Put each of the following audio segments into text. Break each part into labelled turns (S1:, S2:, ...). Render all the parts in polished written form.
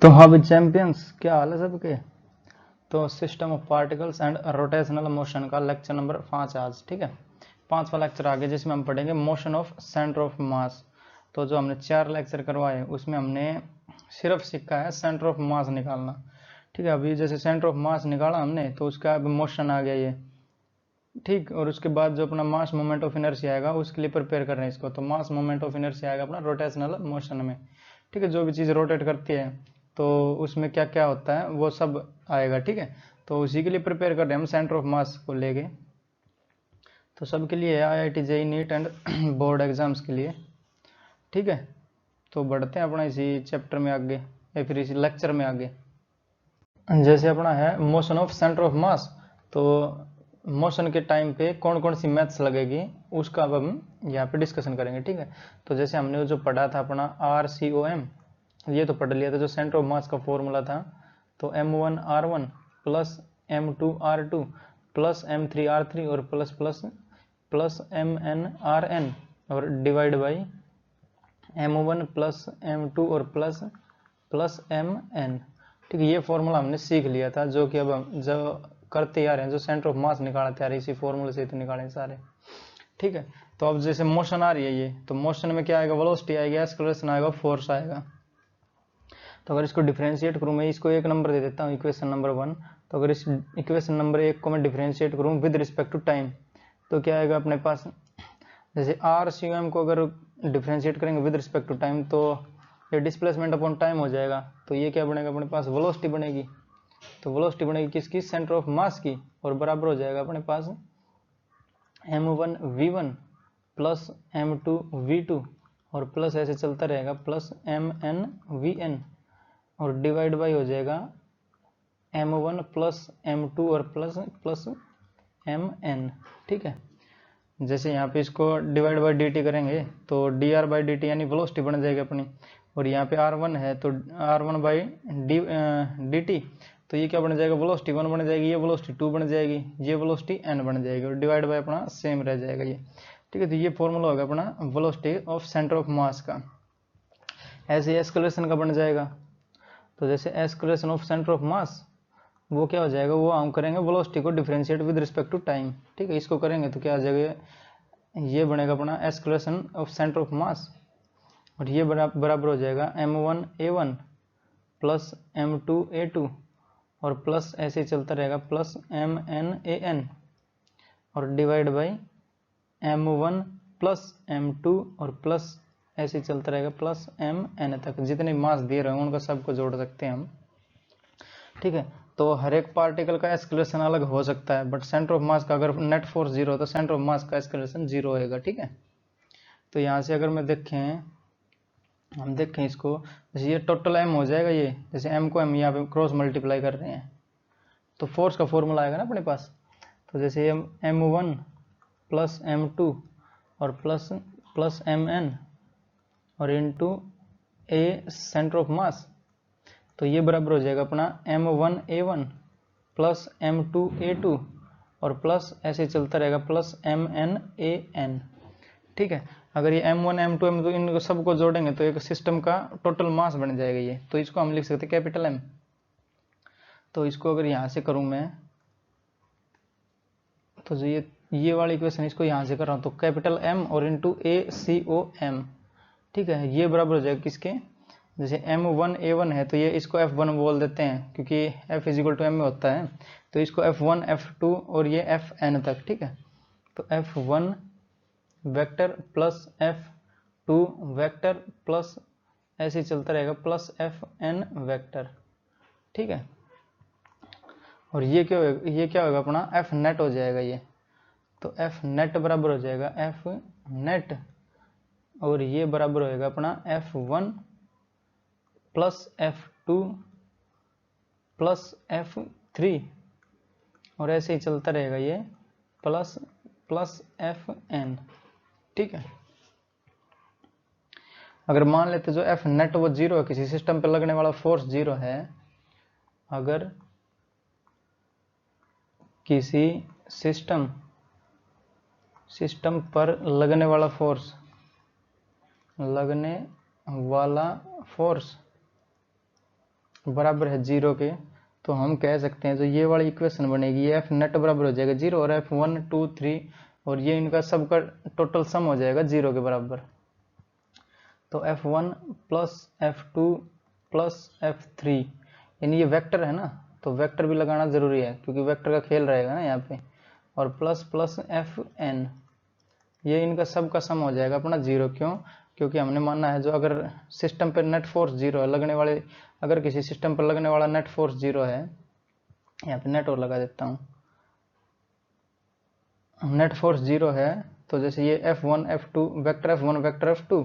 S1: तो हाँ चैंपियंस, क्या हाल है सबके। तो system of particles and rotational motion का लेक्चर नंबर 5 है आज। ठीक है, 5वां लेक्चर आगे जिसमें हम पढ़ेंगे मोशन ऑफ सेंटर ऑफ मास। तो जो हमने 4 लेक्चर करवाए उसमें हमने सिर्फ सीखा है सेंटर ऑफ मास निकालना। ठीक है, अभी जैसे सेंटर ऑफ मास निकाला हमने तो उसका अब मोशन आ गया ये। ठीक, और उसके बाद जो अपना मास मोमेंट ऑफ इनर्शिया आएगा उसके लिए प्रिपेयर कर रहे हैं इसको। तो मास मोमेंट ऑफ इनर्शिया आएगा अपना रोटेशनल मोशन में। ठीक है, जो भी चीज़ रोटेट करती है तो उसमें क्या क्या होता है वो सब आएगा। ठीक है, तो उसी के लिए प्रिपेयर कर रहे हैं हम सेंटर ऑफ मास को लेके। तो सबके लिए है IIT JEE neat and board exams के लिए। ठीक है, तो बढ़ते हैं अपना इसी चैप्टर में आगे या फिर इसी लेक्चर में आगे। जैसे अपना है मोशन ऑफ सेंटर ऑफ मास, तो मोशन के टाइम पे कौन कौन सी मैथ्स लगेगी उसका अब हम यहाँ पे डिस्कशन करेंगे। ठीक है, तो जैसे हमने जो पढ़ा था अपना RCOM, ये तो पढ़ लिया था जो सेंटर ऑफ मास का फॉर्मूला था। तो M1R1 plus M2R2 plus M3R3 और प्लस प्लस प्लस MNRN और divide by M1 plus M2 और प्लस प्लस MN। ठीक है, ये फॉर्मूला हमने सीख लिया था जो कि अब हम जो करते आ रहे हैं, जो सेंटर ऑफ मास निकालते आ रहे हैं इसी फॉर्मूले से तो निकालें सारे। ठीक है, तो अब जैसे मोशन आ रही है ये, तो मोशन में क्या आएगा, वेलोसिटी आएगी, एक्सेलरेशन आएगा, फोर्स आएगा। तो अगर इसको डिफरेंशिएट करूँ मैं, इसको 1 नंबर दे देता हूँ, इक्वेशन नंबर 1। तो अगर इस इक्वेशन नंबर 1 को मैं डिफरेंशिएट करूँ विद रिस्पेक्ट टू टाइम तो क्या आएगा अपने पास, जैसे RCOM को अगर डिफरेंशिएट करेंगे विद रिस्पेक्ट टू टाइम तो ये डिस्प्लेसमेंट अपॉन टाइम हो जाएगा। तो ये क्या बनेगा अपने पास, वेलोसिटी बनेगी। तो वेलोसिटी बनेगी किसकी, सेंटर ऑफ मास की, और बराबर हो जाएगा अपने पास M1V1 प्लस M2V2 और प्लस ऐसे चलता रहेगा प्लस MNVN और डिवाइड बाई हो जाएगा M1 प्लस M2 और प्लस प्लस MN। ठीक है, जैसे यहाँ पे इसको डिवाइड बाई dt करेंगे तो dr बाई dt यानी वेलोसिटी बन जाएगी अपनी, और यहाँ पे R1 है तो R1 बाई dt, तो ये क्या बन जाएगा, वेलोसिटी 1 बन जाएगी, ये वेलोसिटी 2 बन जाएगी, ये वेलोसिटी n बन जाएगी और डिवाइड बाई अपना सेम रह जाएगा ये। ठीक है, तो ये फॉर्मूला होगा अपना velocity of centre of mass का। ऐसे एक्सेलरेशन का बन जाएगा, तो जैसे acceleration of centre of mass वो क्या हो जाएगा, वो हम करेंगे वेलोसिटी को differentiate with respect to time. ठीक है, इसको करेंगे तो क्या आ जाएगा, ये बनेगा अपना एक्सेलरेशन ऑफ सेंटर ऑफ मास, और ये बराबर हो जाएगा M1A1 प्लस M2A2 और प्लस ऐसे ही चलता रहेगा प्लस MNAN और divide by M1 plus M2 और प्लस ऐसे ही चलता रहेगा प्लस MN तक, जितने मास दिए रहे हैं उनका सबको जोड़ सकते हैं हम। ठीक है, तो हर एक पार्टिकल का एक्सेलरेशन अलग हो सकता है, बट सेंटर ऑफ मास का अगर नेट फोर्स 0 तो सेंटर ऑफ मास का एक्सेलरेशन 0 होएगा। ठीक है, तो यहाँ से अगर मैं हम देखें इसको, जैसे ये टोटल M हो जाएगा, ये जैसे M को हम यहाँ पे क्रॉस मल्टीप्लाई कर रहे हैं तो फोर्स का फॉर्मूला आएगा ना अपने पास। तो जैसे M1 प्लस M2 और प्लस प्लस MN और इनटू A सेंटर ऑफ मास, तो ये बराबर हो जाएगा अपना M1A1 प्लस M2A2 और प्लस ऐसे चलता रहेगा प्लस MNAN। ठीक है, अगर ये M1 M2 M2 इन सबको जोड़ेंगे तो एक सिस्टम का टोटल मास बन जाएगा ये, तो इसको हम लिख सकते हैं कैपिटल M। तो इसको अगर यहाँ से करूँ मैं, तो जो ये वाली इक्वेशन इसको यहाँ से कर रहा हूँ तो कैपिटल M और इनटू ACOM। ठीक है, ये बराबर हो जाएगा किसके, जैसे M1A1 है तो ये इसको F1 बोल देते हैं क्योंकि F इजिकल टू M में होता है, तो इसको F1 F2 और ये Fn तक। ठीक है, तो F1 vector plus F2 vector plus ऐसे ही चलता रहेगा प्लस Fn वेक्टर। ठीक है, और ये क्या होगा अपना F नेट हो जाएगा ये, तो F नेट बराबर हो जाएगा F नेट, और ये बराबर होएगा अपना F1 plus F2 plus F3 और ऐसे ही चलता रहेगा ये प्लस प्लस Fn। ठीक है, अगर मान लेते जो F नेट वो 0 है, किसी सिस्टम पर लगने वाला फोर्स 0 है, अगर किसी सिस्टम पर लगने वाला फोर्स बराबर है 0 के, तो हम कह सकते हैं जो ये वाली इक्वेशन बनेगी ये एफ नेट बराबर हो जाएगा 0 और F1 2 3 और ये इनका सबका टोटल सम हो जाएगा 0 के बराबर। तो F1 plus F2 plus F3 यानी ये वेक्टर है ना, तो वेक्टर भी लगाना ज़रूरी है क्योंकि वेक्टर का खेल रहेगा ना यहाँ पे, और प्लस प्लस Fn ये इनका सब का सम हो जाएगा अपना 0। क्यों? क्योंकि हमने माना है जो अगर सिस्टम पर नेट फोर्स 0 है, लगने वाले अगर किसी सिस्टम पर लगने वाला नेट फोर्स 0 है, यहाँ पे नेट और लगा देता हूँ, नेट फोर्स 0 है तो जैसे ये F1 F2 vector F1 vector F2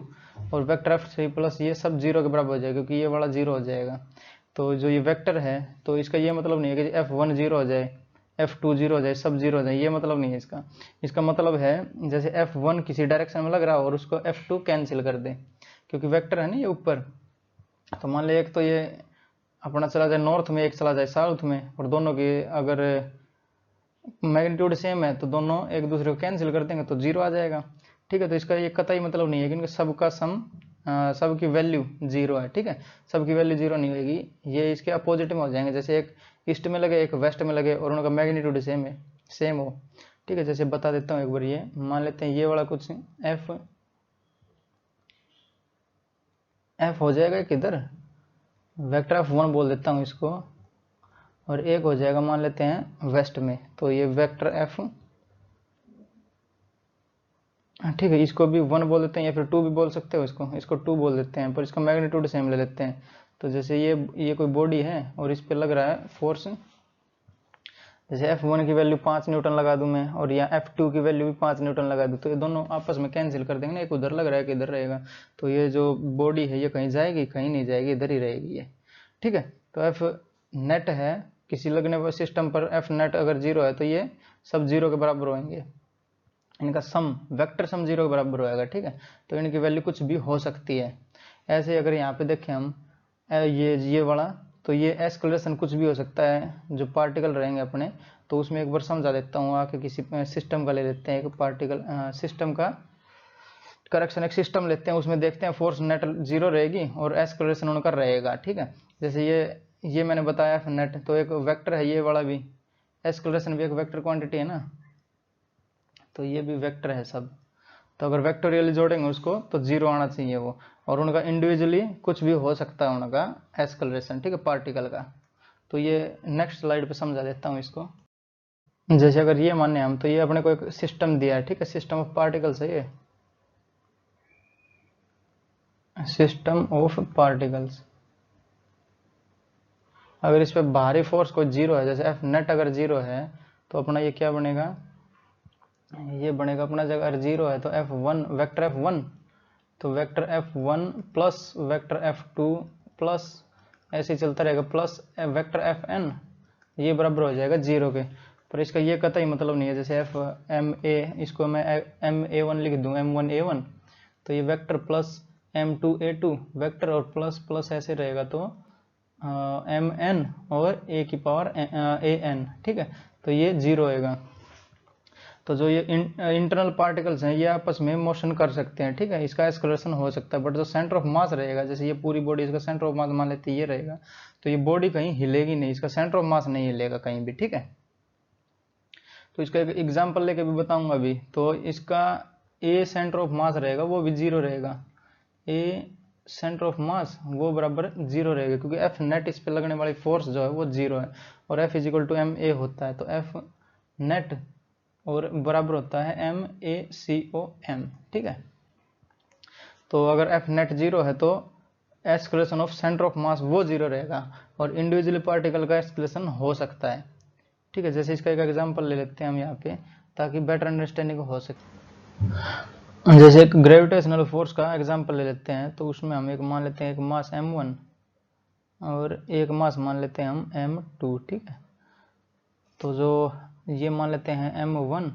S1: और वेक्टर F3 प्लस ये सब 0 के बराबर हो जाएगा क्योंकि ये वाला 0 हो जाएगा। तो जो ये वेक्टर है तो इसका ये मतलब नहीं है कि F1 0 हो जाए F2 0 हो जाए सब 0 हो जाए, ये मतलब नहीं है इसका। इसका मतलब है जैसे F1 किसी डायरेक्शन में लग रहा हो और उसको F2 कैंसिल कर दे क्योंकि वेक्टर है ना ये ऊपर। तो मान लिया एक तो ये अपना चला जाए नॉर्थ में, एक चला जाए साउथ में, और दोनों की अगर मैग्नीट्यूड सेम है तो दोनों एक दूसरे को कैंसिल कर देंगे तो 0 आ जाएगा। ठीक है, तो इसका ये कतई मतलब नहीं है कि इनका सबका सम सबकी वैल्यू 0 है। ठीक है, सबकी वैल्यू 0 नहीं होगी, ये इसके अपोजिट में हो जाएंगे। जैसे एक ईस्ट में लगे एक वेस्ट में लगे और उनका मैग्नीट्यूड सेम हो। ठीक है, जैसे बता देता हूँ एक बार, ये मान लेते हैं ये वाला कुछ एफ हो जाएगा किधर, वेक्टर F1 बोल देता हूँ इसको, और एक हो जाएगा मान लेते हैं वेस्ट में, तो ये वेक्टर F, ठीक है, इसको भी 1 बोल देते हैं या फिर 2 भी बोल सकते हो, इसको 2 बोल देते हैं, पर इसका मैग्नीट्यूड सेम ले लेते हैं। तो जैसे ये कोई बॉडी है और इस पे लग रहा है फोर्स, जैसे F1 की वैल्यू 5 न्यूटन लगा दूं मैं और यहाँ F2 की वैल्यू भी 5 न्यूटन लगा दूं, तो ये दोनों आपस में कैंसिल कर देंगे ना, एक उधर लग रहा है कि इधर रहेगा, तो ये जो बॉडी है ये कहीं जाएगी, कहीं नहीं जाएगी, इधर ही रहेगी ये। ठीक है, तो F नेट है किसी लगने वाले सिस्टम पर, F नेट अगर 0 है तो ये सब 0 के बराबर होंगे, इनका सम वेक्टर सम 0 के बराबर होएगा। ठीक है, तो इनकी वैल्यू कुछ भी हो सकती है। ऐसे अगर यहाँ पे देखें हम ये वाला, तो ये एस्केलेशन कुछ भी हो सकता है जो पार्टिकल रहेंगे अपने, तो उसमें एक बार समझा देता हूँ आके, किसी सिस्टम का ले लेते हैं, एक पार्टिकल सिस्टम का करेक्शन, एक सिस्टम लेते हैं, उसमें देखते हैं फोर्स नेट 0 रहेगी और एस्केलेशन उनका रहेगा। ठीक है, जैसे ये मैंने बताया नेट, तो एक वेक्टर है ये वाला भी, एस्केलेशन भी एक वेक्टर क्वांटिटी है ना, तो ये भी वेक्टर है सब। तो अगर वेक्टोरियली जोड़ेंगे उसको तो 0 आना चाहिए वो, और उनका इंडिविजुअली कुछ भी हो सकता है उनका एस्केलेशन। ठीक है, पार्टिकल का। तो ये नेक्स्ट स्लाइड पे समझा देता हूँ इसको। जैसे अगर ये माने हम, तो ये अपने को एक सिस्टम दिया है। ठीक है, सिस्टम ऑफ पार्टिकल्स है ये, सिस्टम ऑफ पार्टिकल्स। अगर इस पे बाहरी फोर्स कोई 0 है, जैसे F नेट अगर 0 है तो अपना ये क्या बनेगा, ये बनेगा अपना, जगह अगर 0 है तो F1 वेक्टर F1, तो vector F1 plus vector F2 plus ऐसे ही चलता रहेगा प्लस वेक्टर Fn, ये बराबर हो जाएगा 0 के। पर इसका ये कतई मतलब नहीं है, जैसे FMA इसको मैं MA1 लिख दूं, M1A1, तो ये वेक्टर प्लस M2A2 वेक्टर और प्लस प्लस ऐसे रहेगा, तो MN और A की पावर AN। ठीक है, तो ये 0 होएगा। तो जो ये इंटरनल पार्टिकल्स हैं ये आपस में मोशन कर सकते हैं। ठीक है, इसका एस्केलेशन हो सकता है, बट जो सेंटर ऑफ मास रहेगा, जैसे ये पूरी बॉडी इसका सेंटर ऑफ मास मान लेते हैं ये रहेगा, तो ये बॉडी कहीं हिलेगी नहीं, इसका सेंटर ऑफ मास नहीं हिलेगा कहीं भी। ठीक है, तो इसका एक एग्जाम्पल लेके भी बताऊंगा अभी। तो इसका ए सेंटर ऑफ मास रहेगा वो भी 0 रहेगा, ए सेंटर ऑफ मास वो बराबर 0 रहेगा, क्योंकि एफ नेट इस पे लगने वाली फोर्स जो है वो 0 है, और F is equal to M A होता है, तो एफ नेट और बराबर होता है MACOM। ठीक है, तो अगर एफ नेट 0 है तो escalation of centre of mass वो 0 रहेगा, और इंडिविजुअल पार्टिकल का एस्केलेशन हो सकता है। ठीक है, जैसे इसका एक एग्जांपल ले लेते हैं हम यहाँ पे, ताकि बेटर अंडरस्टैंडिंग हो सके। जैसे एक ग्रेविटेशनल फोर्स का एग्जांपल ले लेते हैं, तो उसमें हम एक मान लेते हैं एक मास M1 और एक मास मान लेते हैं हम M2। ठीक है, तो जो ये मान लेते हैं M1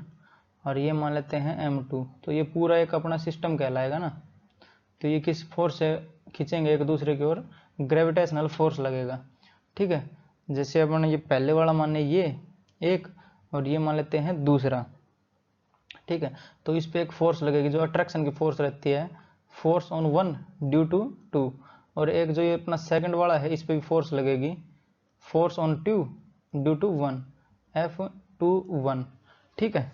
S1: और ये मान लेते हैं M2, तो ये पूरा एक अपना सिस्टम कहलाएगा ना। तो ये किस फोर्स से खींचेंगे एक दूसरे की ओर, ग्रेविटेशनल फोर्स लगेगा। ठीक है, जैसे अपन ये पहले वाला माने ये एक, और ये मान लेते हैं दूसरा। ठीक है, तो इस पे एक फोर्स लगेगी जो अट्रैक्शन की फोर्स रहती है, force on one due to two, और एक जो ये अपना सेकंड वाला है इस पे भी फोर्स लगेगी, force on two due to 1 F21, ठीक है।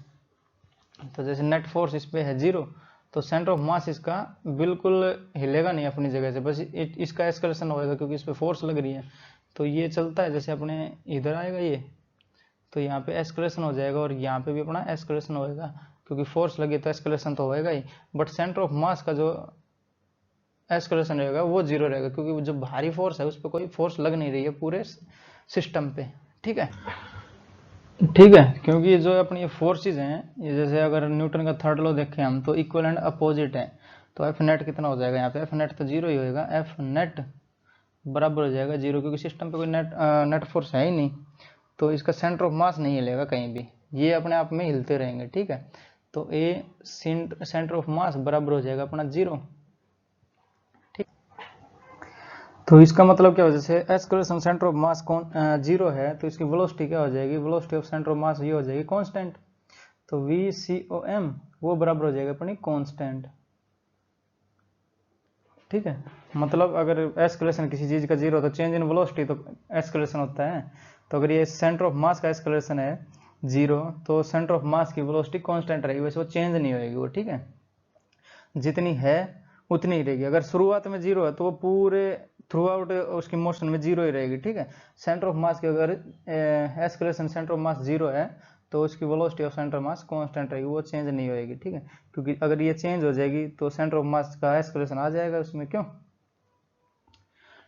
S1: तो जैसे नेट फोर्स इस पे है 0, तो सेंटर ऑफ मास इसका बिल्कुल हिलेगा नहीं अपनी जगह से, बस इसका एस्केलेशन होएगा क्योंकि इस पे फोर्स लग रही है। तो ये चलता है, जैसे अपने इधर आएगा ये, तो यहाँ पे एस्केलेशन हो जाएगा और यहाँ पे भी अपना एस्केलेशन होएगा, क्योंकि फोर्स लगी तो एस्केलेशन तो होएगा ही, बट सेंटर ऑफ मास का जो एस्केलेशन रहेगा वो 0 रहेगा, क्योंकि जो भारी फोर्स है उस पर कोई फोर्स लग नहीं रही है पूरे सिस्टम पे, ठीक है। ठीक है, क्योंकि जो अपनी ये फोर्सेज हैं, ये जैसे अगर न्यूटन का थर्ड लॉ देखें हम, तो इक्वल एंड अपोजिट है, तो एफ नेट कितना हो जाएगा यहाँ पे, एफ नेट तो 0 ही होएगा, एफ नेट बराबर हो जाएगा 0, क्योंकि सिस्टम पे कोई नेट फोर्स है ही नहीं, तो इसका सेंटर ऑफ मास नहीं हिलेगा कहीं भी, ये अपने आप में हिलते रहेंगे, ठीक है। तो ए सेंटर ऑफ मास बराबर हो जाएगा अपना 0, ठीक। तो इसका मतलब क्या हो, जैसे एस्केलेशन सेंटर ऑफ मास 0 है, तो इसकी वेलोसिटी क्या हो जाएगी, वेलोसिटी ऑफ सेंटर ऑफ मास ये हो जाएगी कांस्टेंट, तो VCOM वो बराबर हो जाएगा अपनी कांस्टेंट, ठीक है। मतलब अगर एस्केलेशन किसी चीज का 0 तो चेंज इन वेलोसिटी तो एस्केलेशन होता है, तो अगर ये सेंटर ऑफ मास का एस्केलेशन है 0, तो सेंटर ऑफ मास की वेलोसिटी कांस्टेंट रहेगी, वैसे वो चेंज नहीं होगी वो, ठीक है, जितनी है उतनी ही रहेगी। अगर शुरुआत में 0 है तो वो पूरे थ्रू आउट उसकी मोशन में 0 ही रहेगी, ठीक है। सेंटर ऑफ मास की अगर एस्केलेशन सेंटर ऑफ मास 0 है तो उसकी velocity of centre mass constant रहेगी, वो चेंज नहीं होएगी, ठीक है। क्योंकि अगर ये चेंज हो जाएगी तो सेंटर ऑफ मास का एस्केलेशन आ जाएगा उसमें, क्यों,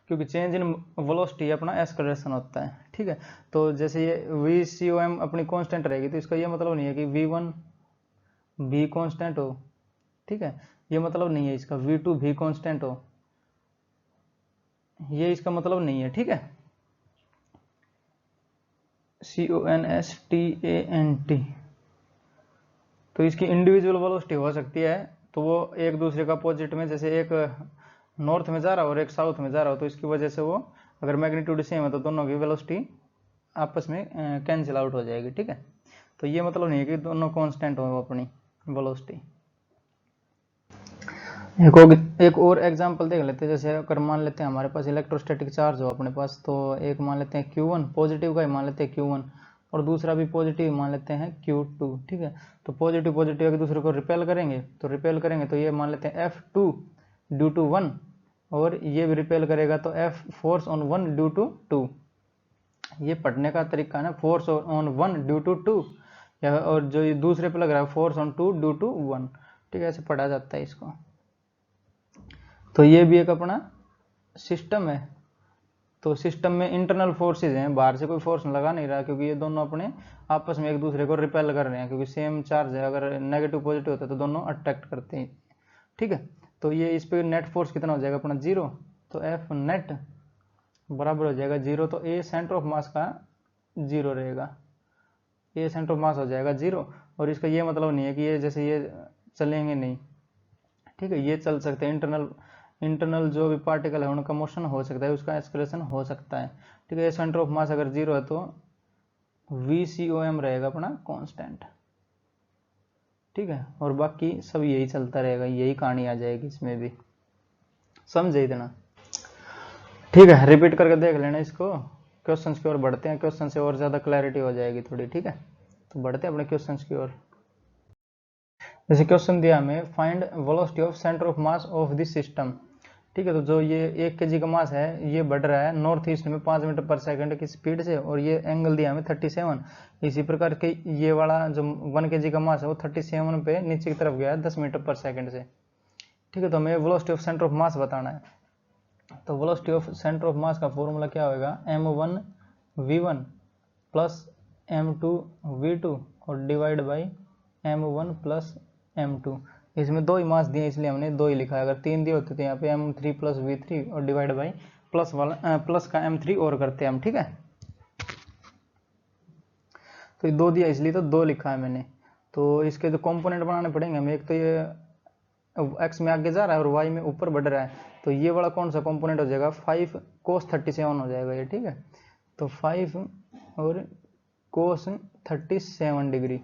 S1: क्योंकि चेंज इन वेलोसिटी अपना एस्केलेशन होता है, ठीक है। तो जैसे ये VCOM अपनी कांस्टेंट रहेगी, तो इसका ये मतलब नहीं है कि V1 भी कांस्टेंट हो, ठीक है, ये मतलब नहीं है इसका V2 भी कांस्टेंट हो, ये इसका मतलब नहीं है, ठीक है। CONSTANT, तो इसकी इंडिविजुअल वेलोसिटी हो सकती है, तो वो एक दूसरे का अपोजिट में, जैसे एक नॉर्थ में जा रहा है और एक साउथ में जा रहा हो, तो इसकी वजह से वो अगर मैग्नीट्यूड सेम है तो दोनों की वेलोसिटी आपस में कैंसिल आउट हो जाएगी, ठीक है। तो ये मतलब नहीं है कि दोनों कांस्टेंट हो अपनी वेलोसिटी। एक और एग्जांपल देख लेते हैं, जैसे अगर मान लेते हैं हमारे पास इलेक्ट्रोस्टैटिक चार्ज हो अपने पास, तो एक मान लेते हैं Q1 पॉजिटिव का ही मान लेते हैं Q1, और दूसरा भी पॉजिटिव मान लेते हैं Q2, ठीक है। तो पॉजिटिव पॉजिटिव एक दूसरे को रिपेल करेंगे, तो ये मान लेते हैं F2 ड्यू टू 1, और ये भी रिपेल करेगा तो F force on 1 due to 2। ये पढ़ने का तरीका है ना, फोर्स ऑन 1 ड्यू टू 2, या और जो ये दूसरे पे लग रहा है फोर्स ऑन 2 ड्यू टू 1, ठीक है, ऐसे पढ़ा जाता है इसको। तो ये भी एक अपना सिस्टम है, तो सिस्टम में इंटरनल फोर्सेज हैं, बाहर से कोई फोर्स लगा नहीं रहा, क्योंकि ये दोनों अपने आपस में एक दूसरे को रिपेल कर रहे हैं, क्योंकि सेम चार्ज है, अगर नेगेटिव पॉजिटिव होता है तो दोनों अट्रैक्ट करते हैं, ठीक है। तो ये इस पे नेट फोर्स कितना हो जाएगा अपना 0, तो F नेट बराबर हो जाएगा 0, तो ए सेंटर ऑफ मास का 0 रहेगा, ए सेंटर ऑफ मास हो जाएगा 0, और इसका ये मतलब नहीं है कि ये जैसे ये चलेंगे नहीं, ठीक है, ये चल सकते हैं, इंटरनल जो भी पार्टिकल है उनका मोशन हो सकता है, उसका एक्सक्रेशन हो सकता है, ठीक है। सेंटर ऑफ मास अगर 0 है तो VCOM रहेगा अपना कांस्टेंट, ठीक है, और बाकी सब यही चलता रहेगा, यही कहानी आ जाएगी इसमें भी, समझे इतना, ठीक है। रिपीट करके देख लेना इसको, क्वेश्चंस की ओर बढ़ते हैं, क्वेश्चन से और ज्यादा क्लैरिटी हो जाएगी थोड़ी, ठीक है। तो बढ़ते हैं अपने क्वेश्चंस की ओर। जैसे क्वेश्चन दिया हमें, find velocity of centre of mass of this system, ठीक है। तो जो ये 1 kg का मास है ये बढ़ रहा है नॉर्थ ईस्ट में 5 मीटर पर सेकंड की स्पीड से, और ये एंगल दिया हमें 37, इसी प्रकार के ये वाला जो 1 kg का मास है वो 37 पे नीचे की तरफ गया है 10 मीटर पर सेकंड से, ठीक है। तो हमें वेलोसिटी ऑफ सेंटर ऑफ मास बताना है, तो velocity of centre of mass का फॉर्मूला क्या होगा, m1v1 प्लस m2v2 और divide by m1 plus m2, इसमें 2 ही मास दिए इसलिए हमने 2 ही लिखा है, अगर 3 दिए होते तो यहाँ पे m3 प्लस v3 और डिवाइड बाई प्लस वाला प्लस का m3 और करते हैं हम, ठीक है। तो ये 2 दिया इसलिए तो 2 लिखा है मैंने। तो इसके जो कंपोनेंट बनाने पड़ेंगे हमें, एक तो ये x में आगे जा रहा है और y में ऊपर बढ़ रहा है, तो ये वाला कौन सा कंपोनेंट हो जाएगा, 5 cos 37 हो जाएगा ये, ठीक है। तो 5 और cos 37 डिग्री,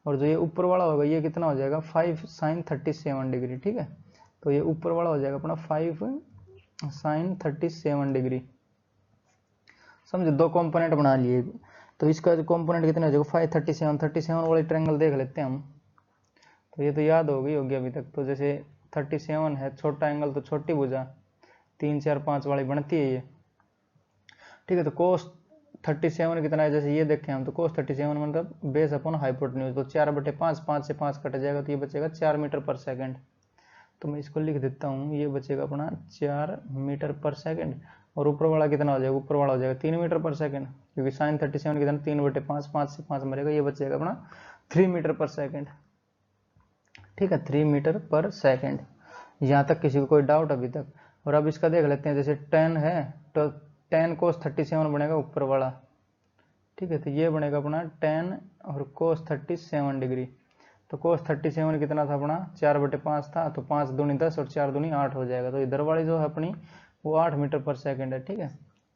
S1: और जो ये ऊपर वाला होगा ये कितना हो जाएगा, 5 sin 37 डिग्री, ठीक है। तो ये ऊपर वाला हो जाएगा अपना 5 साइन 37 डिग्री। समझे, दो कंपोनेंट बना लिए। तो इसका जो कंपोनेंट कितना हो जाएगा 537। 37 वाली ट्रायंगल देख लेते हैं हम। तो ये तो याद हो गई होगी अभी तक। तो जैसे 37 है, छोटा एंगल तो छोटी भुजा 3 4 5 वाली बनती है ये। ठीक है, तो कोस 37 कितना है, जैसे ये देखें हम, तो कोस 37 मतलब बेस अपॉन हाइपोटेन्यूज। तो 4/5, 5 से 5 कट जाएगा तो ये बचेगा 4 मीटर पर सेकंड। तो मैं इसको लिख देता हूँ, ये बचेगा अपना 4 मीटर पर सेकंड। और ऊपर वाला कितना हो जाएगा, ऊपर वाला हो जाएगा 3 मीटर पर सेकंड, क्योंकि साइन 37 कितना 3/5, 5 से 5 मरेगा, ये बचेगा अपना 3 मीटर पर सेकंड। ठीक है, 3 मीटर पर सेकंड। यहाँ तक किसी को कोई डाउट अभी तक? और अब इसका देख लेते हैं, जैसे 10 है तो 10 कोस 37 बनेगा ऊपर वाला। ठीक है, तो ये बनेगा अपना 10 और कोस 37 डिग्री। तो कोस 37 कितना था अपना 4/5 था, तो 5 दूनी 10 और 4 दूनी 8 हो जाएगा। तो इधर वाली जो है अपनी वो 8 मीटर पर सेकंड है। ठीक है,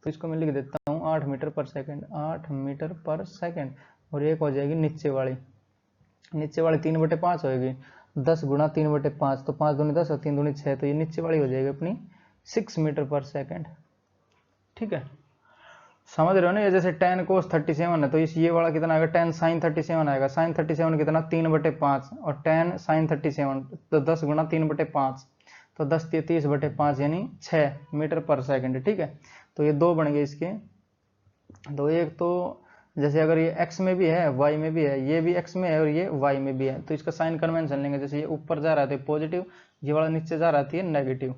S1: तो इसको मैं लिख देता हूँ 8 मीटर पर सेकंड, 8 मीटर पर सेकंड। और एक हो जाएगी नीचे वाली, नीचे वाली 3/5 होगी, 10 गुणा 3/5, तो 5 दूनी 10 और 3 दूनी 6, तो ये नीचे वाली हो जाएगी अपनी 6 मीटर पर सेकंड। ठीक है, समझ रहे हो ना। ये जैसे 10 कोस 37 है, तो इस ये वाला कितना आएगा 10 साइन 37 आएगा। साइन 37 कितना 3/5 और 10 साइन 37, तो 10 गुणा 3/5, तो 10 30/5 यानी 6 मीटर पर सेकंड। ठीक है, तो ये दो बन गए इसके। तो एक तो जैसे अगर ये x में भी है y में भी है, ये भी x में है और ये y में भी है, तो इसका साइन कन्वेंशन लेंगे। जैसे ये ऊपर जा रहा है तो पॉजिटिव, ये वाला नीचे जा रहा है नेगेटिव।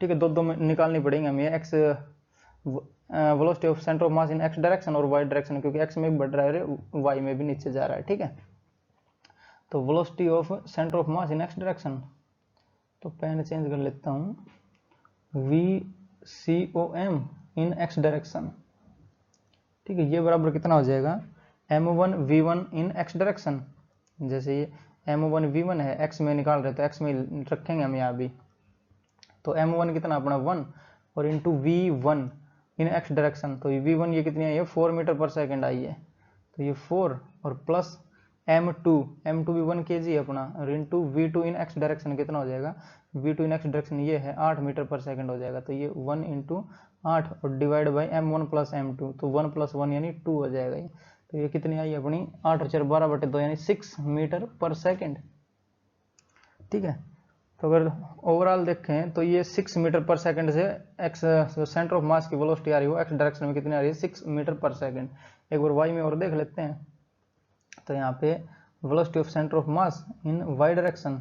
S1: ठीक है, दो दो में निकालनी पड़ेंगे हमें, x velocity of centre of mass in x direction और y डायरेक्शन, क्योंकि x में भी बढ़ रहा है y में भी नीचे जा रहा है। ठीक है, तो velocity of centre of mass in x direction, तो पेन चेंज कर लेता हूँ, VCOM इन x डायरेक्शन। ठीक है, ये बराबर कितना हो जाएगा m1 v1 इन x डायरेक्शन। जैसे ये m1 v1 है, x में निकाल रहे तो x में रखेंगे हम यहाँ भी, तो m1 कितना अपना 1 और इंटू v1 इन x डायरेक्शन। तो ये v1 ये कितनी आई है 4 मीटर पर सेकंड आई है, तो ये 4 और प्लस m2 भी 1 kg अपना, और इंटू v2 इन x डायरेक्शन कितना हो जाएगा, v2 इन x डायरेक्शन ये है 8 मीटर पर सेकंड हो जाएगा। तो ये 1 इंटू 8 और divide by m1 plus m2, तो 1 + 1 यानी 2 हो जाएगा ये। तो ये कितनी आई अपनी 8 और 4 12/2 यानी 6 मीटर पर सेकंड। ठीक है, तो अगर ओवरऑल देखें तो ये 6 मीटर पर सेकंड से एक्स सेंटर ऑफ मास की वेलोसिटी आ रही है, एक्स डायरेक्शन में कितनी आ रही है 6 मीटर पर सेकंड। एक बार वाई में और देख लेते हैं, तो यहाँ पे velocity of centre of mass in Y direction,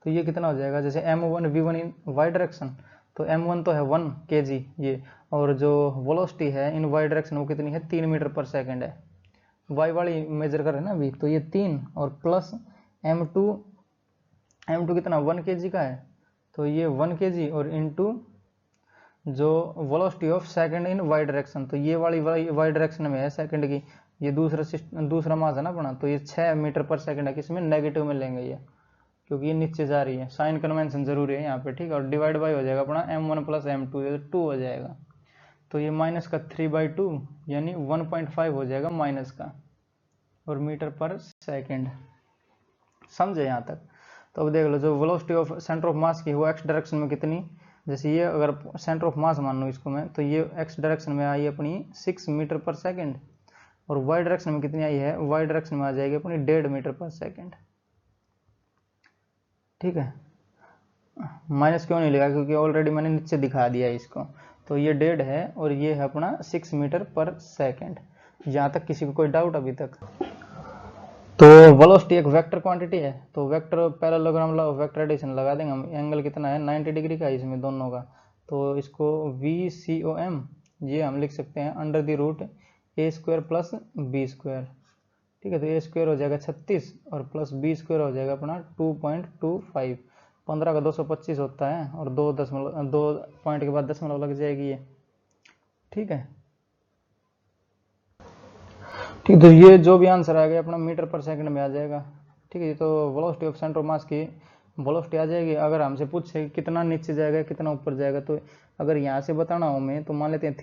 S1: तो ये कितना हो जाएगा, जैसे m1 v1 इन वाई डायरेक्शन, तो m1 तो है 1 kg ये, और जो वेलोसिटी है इन वाई डायरेक्शन वो कितनी है 3 मीटर पर सेकंड है। वाई वाली मेजर कर रहे हैं ना अभी, तो ये 3 और प्लस m2 कितना 1 kg का है, तो ये 1 kg और इनटू जो velocity of second in Y direction, तो ये वाली वाई डायरेक्शन में है सेकंड की, ये दूसरा मास है ना अपना, तो ये 6 मीटर पर सेकंड है, किसमें नेगेटिव में लेंगे ये, क्योंकि ये नीचे जा रही है। साइन कन्वेंशन जरूरी है यहाँ पे। ठीक है, और डिवाइड बाई हो जाएगा अपना m1 प्लस m2, ये 2 हो जाएगा, तो ये माइनस का 3/2 यानी 1.5 हो जाएगा माइनस का, और मीटर पर सेकंड। समझे यहाँ तक? तो अब देख लो, जो वेलोसिटी ऑफ सेंटर ऑफ मास की वो एक्स डायरेक्शन में कितनी, जैसे ये अगर सेंटर ऑफ मास मान लो इसको मैं, तो ये एक्स डायरेक्शन में आई अपनी 6 मीटर पर सेकंड, और वाई डायरेक्शन में कितनी आई है, वाई डायरेक्शन में आ जाएगी अपनी 1.5 मीटर पर सेकंड। ठीक है, माइनस क्यों नहीं लगा, क्योंकि ऑलरेडी मैंने नीचे दिखा दिया है इसको। तो ये 1.5 है और ये है अपना 6 मीटर पर सेकंड। यहाँ तक किसी को कोई डाउट अभी तक? तो वेलोसिटी एक वेक्टर क्वांटिटी है, तो वेक्टर पैरेललोग्राम वेक्टर एडिशन लगा देंगे हम। एंगल कितना है 90 डिग्री का है इसमें दोनों का, तो इसको VCOM ये हम लिख सकते हैं √a² प्लस b²। ठीक है, तो a² हो जाएगा 36 और प्लस b² हो जाएगा अपना 2.25। 15 का 225 होता है, और 2 पॉइंट के बाद दशमलव लग जाएगी ये। ठीक है, ठीक, तो ये जो भी आंसर आ गया अपना मीटर पर सेकंड में आ जाएगा। ठीक है, तो वेलोसिटी ऑफ सेंटर ऑफ मास की वेलोसिटी आ जाएगी। अगर हमसे पूछे कितना नीचे जाएगा कितना ऊपर जाएगा, तो अगर यहाँ से बताना हो मैं, तो मान लेते हैं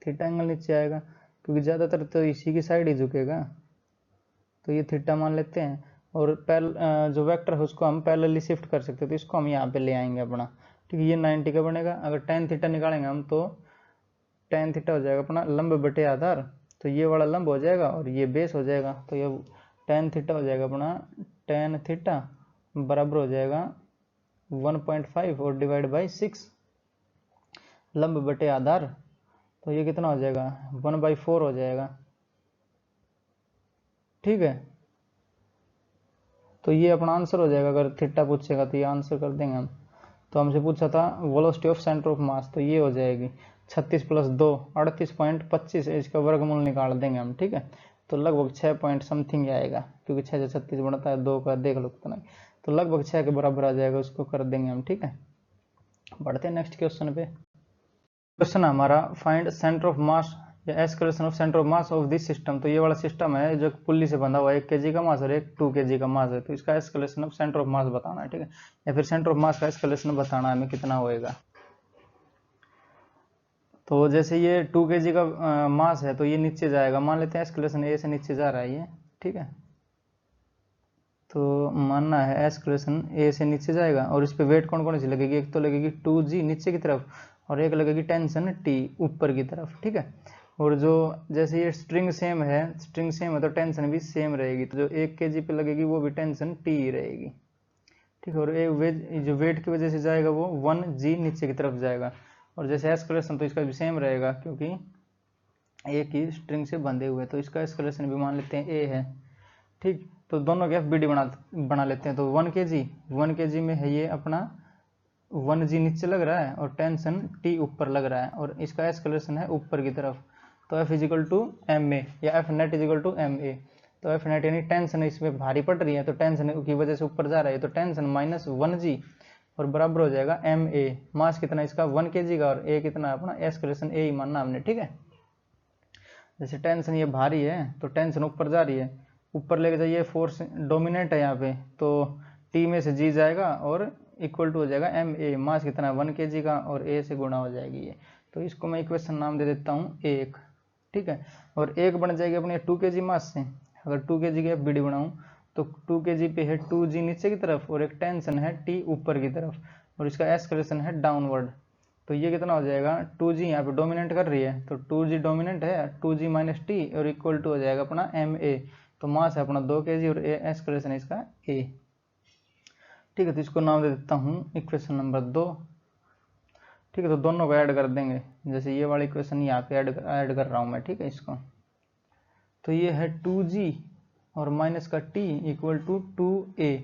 S1: थीटा एंगल नीचे आएगा, क्योंकि ज़्यादातर तो इसी की साइड ही झुकेगा, तो ये थीटा मान लेते हैं। और जो वेक्टर है उसको हम पैरेलली शिफ्ट कर सकते हैं, तो इसको हम यहाँ पे ले आएंगे अपना। ठीक है, ये 90 का बनेगा। अगर टेन थीटा निकालेंगे हम तो टेन थीटा हो जाएगा अपना लंब बटे आधार, तो ये वाला लंब हो जाएगा और ये बेस हो जाएगा। तो ये टेन थीटा हो जाएगा अपना, टेन थीटा बराबर हो जाएगा 1.5 और डिवाइड बाई 6 लंब बटे आधार, तो ये कितना हो जाएगा 1/4 हो जाएगा। ठीक है, तो ये अपना आंसर हो जाएगा। अगर थीटा पूछेगा तो ये आंसर कर देंगे हम। तो हमसे पूछा था वेलोसिटी ऑफ सेंटर ऑफ मास, तो ये हो जाएगी 36 + 2 38.25, इसका वर्गमूल निकाल देंगे हम। ठीक है, तो लगभग 6 पॉइंट समथिंग आएगा, क्योंकि 6 से 36 बढ़ता है, 2 का देख लो कितना, तो लगभग 6 के बराबर आ जाएगा, उसको कर देंगे हम। ठीक है, बढ़ते हैं नेक्स्ट क्वेश्चन पे। क्वेश्चन हमारा फाइंड सेंटर ऑफ मास या escalation of centre of mass of this system. तो ये वाला सिस्टम है जो पुल्ली से बंधा हुआ है, 1 kg का मास और एक 2 kg का मास है, तो इसका एस्केलेशन ऑफ सेंटर ऑफ मास बताना है। ठीक है, या फिर सेंटर ऑफ मास का एस्केलेशन बताना है हमें कितना होएगा। तो जैसे ये 2 kg का मास है तो ये नीचे जाएगा, मान लेते हैं एस्केलेशन ए से नीचे जा रहा है ये। ठीक है, तो मानना है एस्केलेशन ए से नीचे जाएगा और इस पे वेट कौन कौन सी लगेगी, एक तो लगेगी 2g नीचे की तरफ और एक लगेगी टेंशन t ऊपर की तरफ। ठीक है, और जो जैसे ये स्ट्रिंग सेम है, स्ट्रिंग सेम है तो टेंशन भी सेम रहेगी, तो जो 1 kg पे लगेगी वो भी टेंशन t ही रहेगी। ठीक है, और जो वेट की वजह से जाएगा वो 1g नीचे की तरफ जाएगा। और जैसे एस्केलेशन तो इसका भी सेम रहेगा, क्योंकि एक ही स्ट्रिंग से बंधे हुए, तो इसका एस्केलेशन भी मान लेते हैं ए है। ठीक, तो दोनों के FBD बना लेते हैं। तो 1 kg में है ये अपना 1g नीचे लग रहा है और टेंशन t ऊपर लग रहा है, और इसका एस्केलेशन है ऊपर की तरफ। तो F = ma या F net = ma। तो F net यानी टेंशन इसमें भारी पड़ रही है, तो टेंशन की वजह से ऊपर जा रहा है, तो टेंशन -1g और बराबर हो जाएगा ma। मास कितना इसका 1 kg का और a कितना अपना एस्केलेशन a ही मानना हमने। ठीक है, जैसे टेंशन ये भारी है तो टेंशन ऊपर जा रही है, ऊपर लेके जाइए, फोर्स डोमिनेंट है यहाँ पे, तो t में से g जाएगा और इक्वल टू हो जाएगा ma। मास कितना 1 kg का और a से गुणा हो जाएगी ये, तो इसको मैं इक्वेशन नाम दे देता हूँ 1। ठीक है, और 1 बन जाएगी अपने 2 kg मास से। अगर 2 kg की FBD बनाऊँ तो 2 kg पे है 2g नीचे की तरफ और एक टेंशन है t ऊपर की तरफ, और इसका एस्केलेशन है डाउनवर्ड। तो ये कितना हो जाएगा 2g यहाँ पे डोमिनेंट कर रही है, तो 2g डोमिनेंट है, 2g - t और इक्वल टू हो जाएगा अपना ma। तो मास है अपना 2 kg और एस्केलेशन इसका a। ठीक है, तो इसको नाम दे देता हूँ इक्वेशन नंबर 2। ठीक है, तो दोनों को ऐड कर देंगे, जैसे ये वाला इक्वेशन यहाँ पे ऐड कर रहा हूँ मैं। ठीक है, इसको तो ये है 2g और माइनस का t इक्वल टू 2a।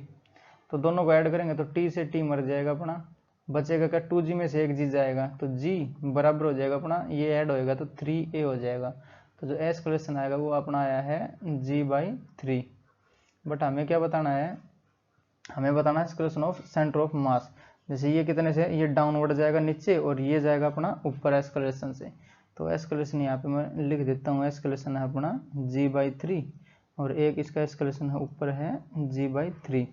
S1: तो दोनों को ऐड करेंगे तो t से t मर जाएगा अपना, बचेगा क्या 2g में से एक g जाएगा, तो g बराबर हो जाएगा अपना, ये ऐड होएगा तो 3a हो जाएगा। तो जो एस्केलेशन आएगा वो अपना आया है g/3। बट हमें क्या बताना है, हमें बताना है एस्केलेशन ऑफ सेंटर ऑफ मास। जैसे ये कितने से, ये डाउनवर्ड जाएगा नीचे और ये जाएगा अपना ऊपर एस्केलेशन से। तो एस्केलेशन यहाँ पे मैं लिख देता हूँ, एस्केलेशन है अपना g/3 और एक इसका एस्केलेशन है ऊपर है g/3।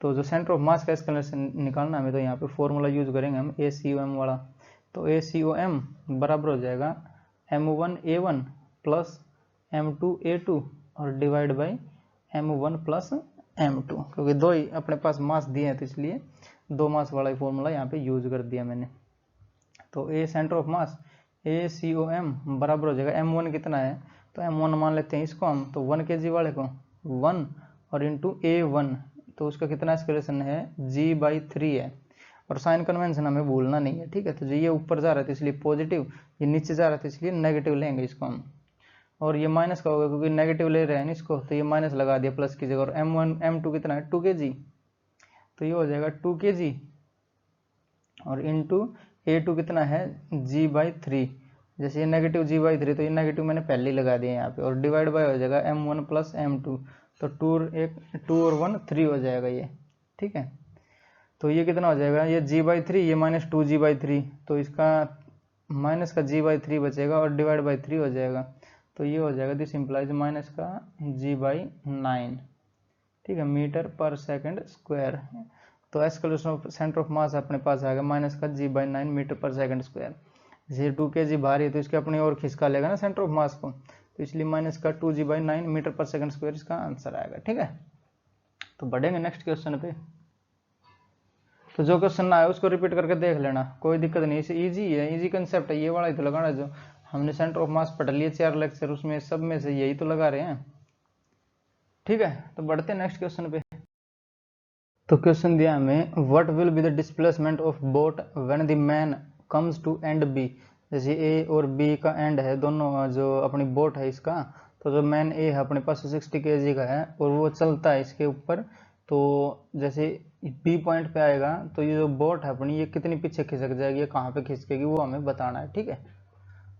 S1: तो जो सेंटर ऑफ मास का एस्केलेशन निकालना हमें, तो यहाँ पे फॉर्मूला यूज करेंगे हम ACOM वाला। तो ACOM बराबर हो जाएगा m1a1 प्लस m2a2 और divide by m1 plus m2, क्योंकि दो ही अपने पास मास दिए हैं तो इसलिए दो मास वाला फॉर्मूला यहाँ पे यूज कर दिया मैंने। तो ए सेंटर ऑफ मास ACOM बराबर हो जाएगा m1 कितना है, तो m1 मान लेते हैं इसको हम, तो 1 kg वाले को 1 और इंटू A1, तो उसका कितना एस्केलेशन है g/3 है। और साइन कन्वेंशन हमें भूलना नहीं है। ठीक है, तो ये ऊपर जा रहा है तो इसलिए पॉजिटिव, ये नीचे जा रहा था इसलिए नेगेटिव लेंगे इसको हम, और ये माइनस का होगा क्योंकि नेगेटिव ले रहे हैं इसको, तो ये माइनस लगा दिया प्लस की जगह। और m1 m2 कितना है 2 kg, तो ये हो जाएगा 2 kg और इंटू A2 कितना है g/3। जैसे ये नेगेटिव g/3 तो ये नेगेटिव मैंने पहले ही लगा दिया यहाँ पे, और डिवाइड बाय हो जाएगा m1 प्लस m2, तो 2 और 1 3 हो जाएगा ये। ठीक है, तो ये कितना हो जाएगा, ये g/3, ये -2g/3, तो इसका माइनस का g/3 बचेगा और डिवाइड बाई 3 हो जाएगा, तो ये हो जाएगा दिस इम्प्लाइज माइनस का g/9। ठीक है, मीटर पर सेकंड स्क्वायर। तो एस्केलेशन ऑफ सेंटर ऑफ मास अपने पास आ गया माइनस का g/9 मीटर पर सेकंड स्क्वायर। जैसे 2 kg भारी है तो इसके अपनी ओर खिसका लेगा ना सेंटर ऑफ मास को, तो इसलिए माइनस का 2g/9 मीटर पर सेकंड स्क्वायर इसका आंसर आएगा। ठीक है, तो बढ़ेंगे नेक्स्ट क्वेश्चन पे। तो जो क्वेश्चन ना है उसको रिपीट करके देख लेना, कोई दिक्कत नहीं, इसे इजी है, इजी कंसेप्ट है, ये वाला ही तो लगाना जो हमने सेंटर ऑफ मास पढ़ लिए 4 लेक्चर, उसमें सब में से यही तो लगा रहे हैं। ठीक है, तो बढ़ते हैं नेक्स्ट क्वेश्चन पे। तो क्वेश्चन दिया हमें, what will be the displacement of boat when the man comes to end B. जैसे ए और बी का एंड है, दोनों जो अपनी बोट है इसका, तो जो मैन ए है अपने पास 60 kg का है और वो चलता है इसके ऊपर, तो जैसे बी पॉइंट पे आएगा तो ये जो बोट है अपनी ये कितनी पीछे खिसक जाएगी, कहाँ पे खिसकेगी वो हमें बताना है। ठीक है,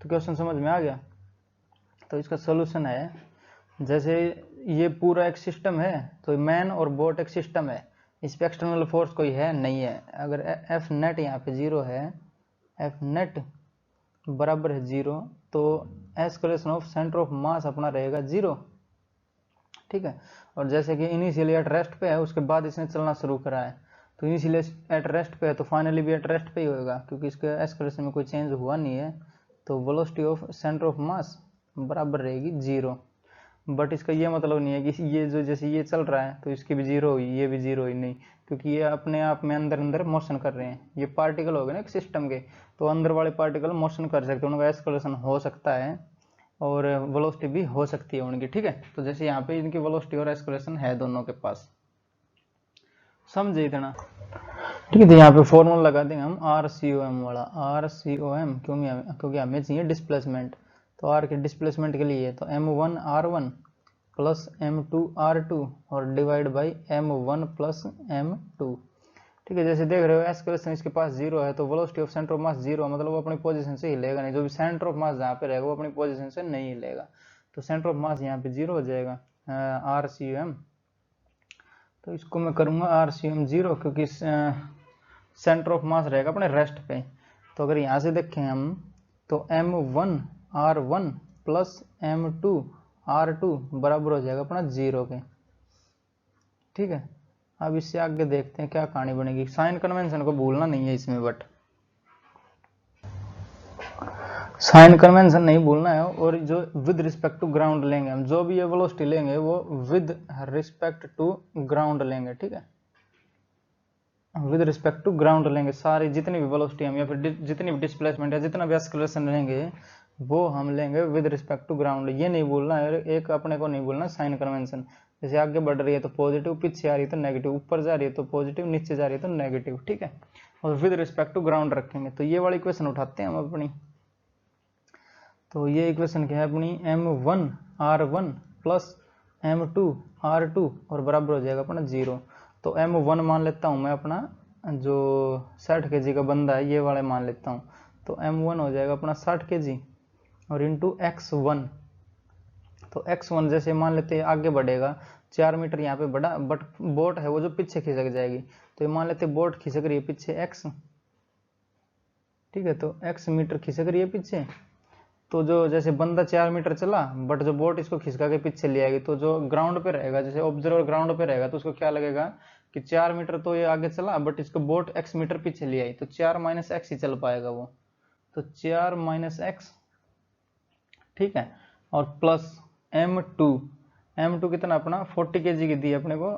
S1: तो क्वेश्चन समझ में आ गया। तो इसका सोल्यूशन है, जैसे ये पूरा एक सिस्टम है, तो मैन और बोट एक सिस्टम है, इस पे एक्सटर्नल फोर्स कोई है नहीं है। अगर एफ नेट यहाँ पे 0 है, एफ नेट बराबर है 0, तो एक्सेलरेशन ऑफ सेंटर ऑफ मास अपना रहेगा 0। ठीक है, और जैसे कि इनिशियली एट रेस्ट पे है, उसके बाद इसने चलना शुरू करा है, तो इनिशियली एट रेस्ट पे है तो फाइनली भी एट रेस्ट पे ही होगा, क्योंकि इसके एक्सेलरेशन में कोई चेंज हुआ नहीं है। तो वेलोसिटी ऑफ सेंटर ऑफ मास बराबर रहेगी 0। बट इसका ये मतलब नहीं है कि ये जो जैसे ये चल रहा है तो इसकी भी 0 हुई, ये भी 0 हुई, नहीं, क्योंकि ये अपने आप में अंदर अंदर मोशन कर रहे हैं। ये पार्टिकल हो गए ना एक सिस्टम के, तो अंदर वाले पार्टिकल मोशन कर सकते हैं, उनका एक्सेलरेशन हो सकता है और वेलोसिटी भी हो सकती है उनकी। ठीक है, तो जैसे यहाँ पे इनकी वेलोसिटी और एक्सेलरेशन है दोनों के पास, समझे इतना। ठीक है, तो यहाँ पे फॉर्मूला लगा देंगे हम RCOM वाला, RCOM क्योंकि हमें चाहिए डिस्प्लेसमेंट, तो R के डिस्प्लेसमेंट के लिए तो M1 R1 plus M2 R2 और divide by M1 plus M2। ठीक है, जैसे देख रहे हो एक्सेलरेशन इसके पास 0 है, तो वेलोसिटी ऑफ सेंटर ऑफ मास 0, मतलब वो अपनी पोजीशन से हिलेगा नहीं, जो भी सेंटर ऑफ मास जहाँ पे रहेगा वो अपनी पोजीशन से नहीं हिलेगा, तो सेंटर ऑफ मास यहाँ पे 0 हो जाएगा RCOM। तो इसको मैं करूँगा RCOM 0, क्योंकि सेंटर ऑफ मास रहेगा अपने रेस्ट पे। तो अगर यहाँ से देखें हम तो M1 R1 plus M2 R2 बराबर हो जाएगा अपना 0 के। ठीक है, अब इससे आगे देखते हैं क्या कहानी बनेगी। साइन कन्वेंशन को भूलना नहीं है इसमें, बट साइन कन्वेंशन नहीं भूलना है। और जो विद रिस्पेक्ट टू ग्राउंड लेंगे हम, जो भी ये वेलोसिटी लेंगे वो विद रिस्पेक्ट टू ग्राउंड लेंगे। ठीक है, विद रिस्पेक्ट टू ग्राउंड लेंगे, सारी जितनी भी वेलोसिटी हम या फिर जितनी भी डिस्प्लेसमेंट या जितना भी एक्सेलरेशन लेंगे वो हम लेंगे विद रिस्पेक्ट टू ग्राउंड। ये नहीं भूलना है, एक अपने को नहीं भूलना साइन कन्वेंशन। जैसे आगे बढ़ रही है तो पॉजिटिव, पीछे आ रही है तो नेगेटिव, ऊपर जा रही है तो पॉजिटिव, नीचे जा रही है तो नेगेटिव। ठीक है, और विद रिस्पेक्ट टू ग्राउंड रखेंगे। तो ये वाली इक्वेशन उठाते हैं हम अपनी। तो ये इक्वेशन क्या है अपनी, M1 R1 plus M2 R2 और बराबर हो जाएगा अपना 0। तो M1 मान लेता हूँ मैं अपना, जो 60 kg का बंदा है ये वाले मान लेता हूँ, तो M1 हो जाएगा अपना 60 kg और इंटू X1। तो X1 जैसे मान लेते हैं आगे बढ़ेगा 4 मीटर यहाँ पे बढ़ा, बट बोट है वो जो पीछे खिसक जाएगी, तो ये मान लेते बोट खिसक रही है पीछे X। ठीक है, तो X मीटर खिसक रही है पीछे, तो जो जैसे बंदा 4 मीटर चला बट जो बोट इसको खिसका के पीछे ले आएगी, तो जो ग्राउंड पे रहेगा, जैसे ऑब्जर्वर ग्राउंड पे रहेगा, तो उसको क्या लगेगा कि 4 मीटर तो ये आगे चला बट इसको बोट X मीटर पीछे ले आई, तो 4 माइनस एक्स ही चल पाएगा वो, तो 4 माइनस एक्स। ठीक है, और प्लस M2 कितना अपना 40 kg की दी अपने को,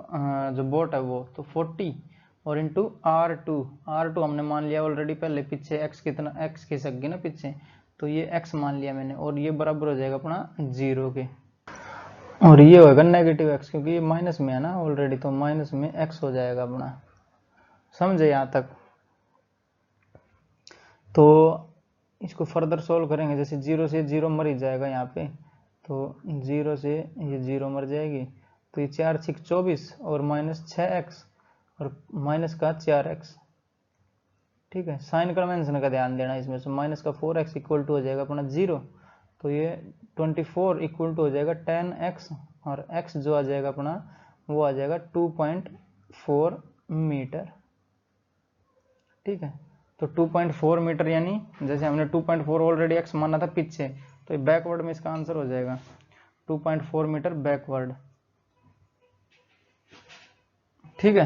S1: जो बोट है वो, तो 40 और इंटू R2 हमने मान लिया ऑलरेडी पहले, पीछे X कितना, X खिसक गई ना पीछे, तो ये X मान लिया मैंने, और ये बराबर हो जाएगा अपना 0 के, और ये होगा नेगेटिव X, क्योंकि ये माइनस में है ना ऑलरेडी, तो माइनस में X हो जाएगा अपना। समझे यहाँ तक? तो इसको फर्दर सोल्व करेंगे, जैसे 0 से 0 मर ही जाएगा यहाँ पे, तो 0 से ये 0 मर जाएगी, तो ये 4 6 24 और माइनस 6x और माइनस का 4x। ठीक है, साइन कन्वेंशन का ध्यान देना इसमें, से माइनस का 4x इक्वल टू हो जाएगा अपना 0, तो ये 24 इक्वल टू हो जाएगा 10x और x जो आ जाएगा अपना वो आ जाएगा 2.4 मीटर। ठीक है, तो 2.4 मीटर यानी जैसे हमने 2.4 ऑलरेडी x माना था पीछे, तो ये बैकवर्ड में इसका आंसर हो जाएगा 2.4 मीटर बैकवर्ड। ठीक है,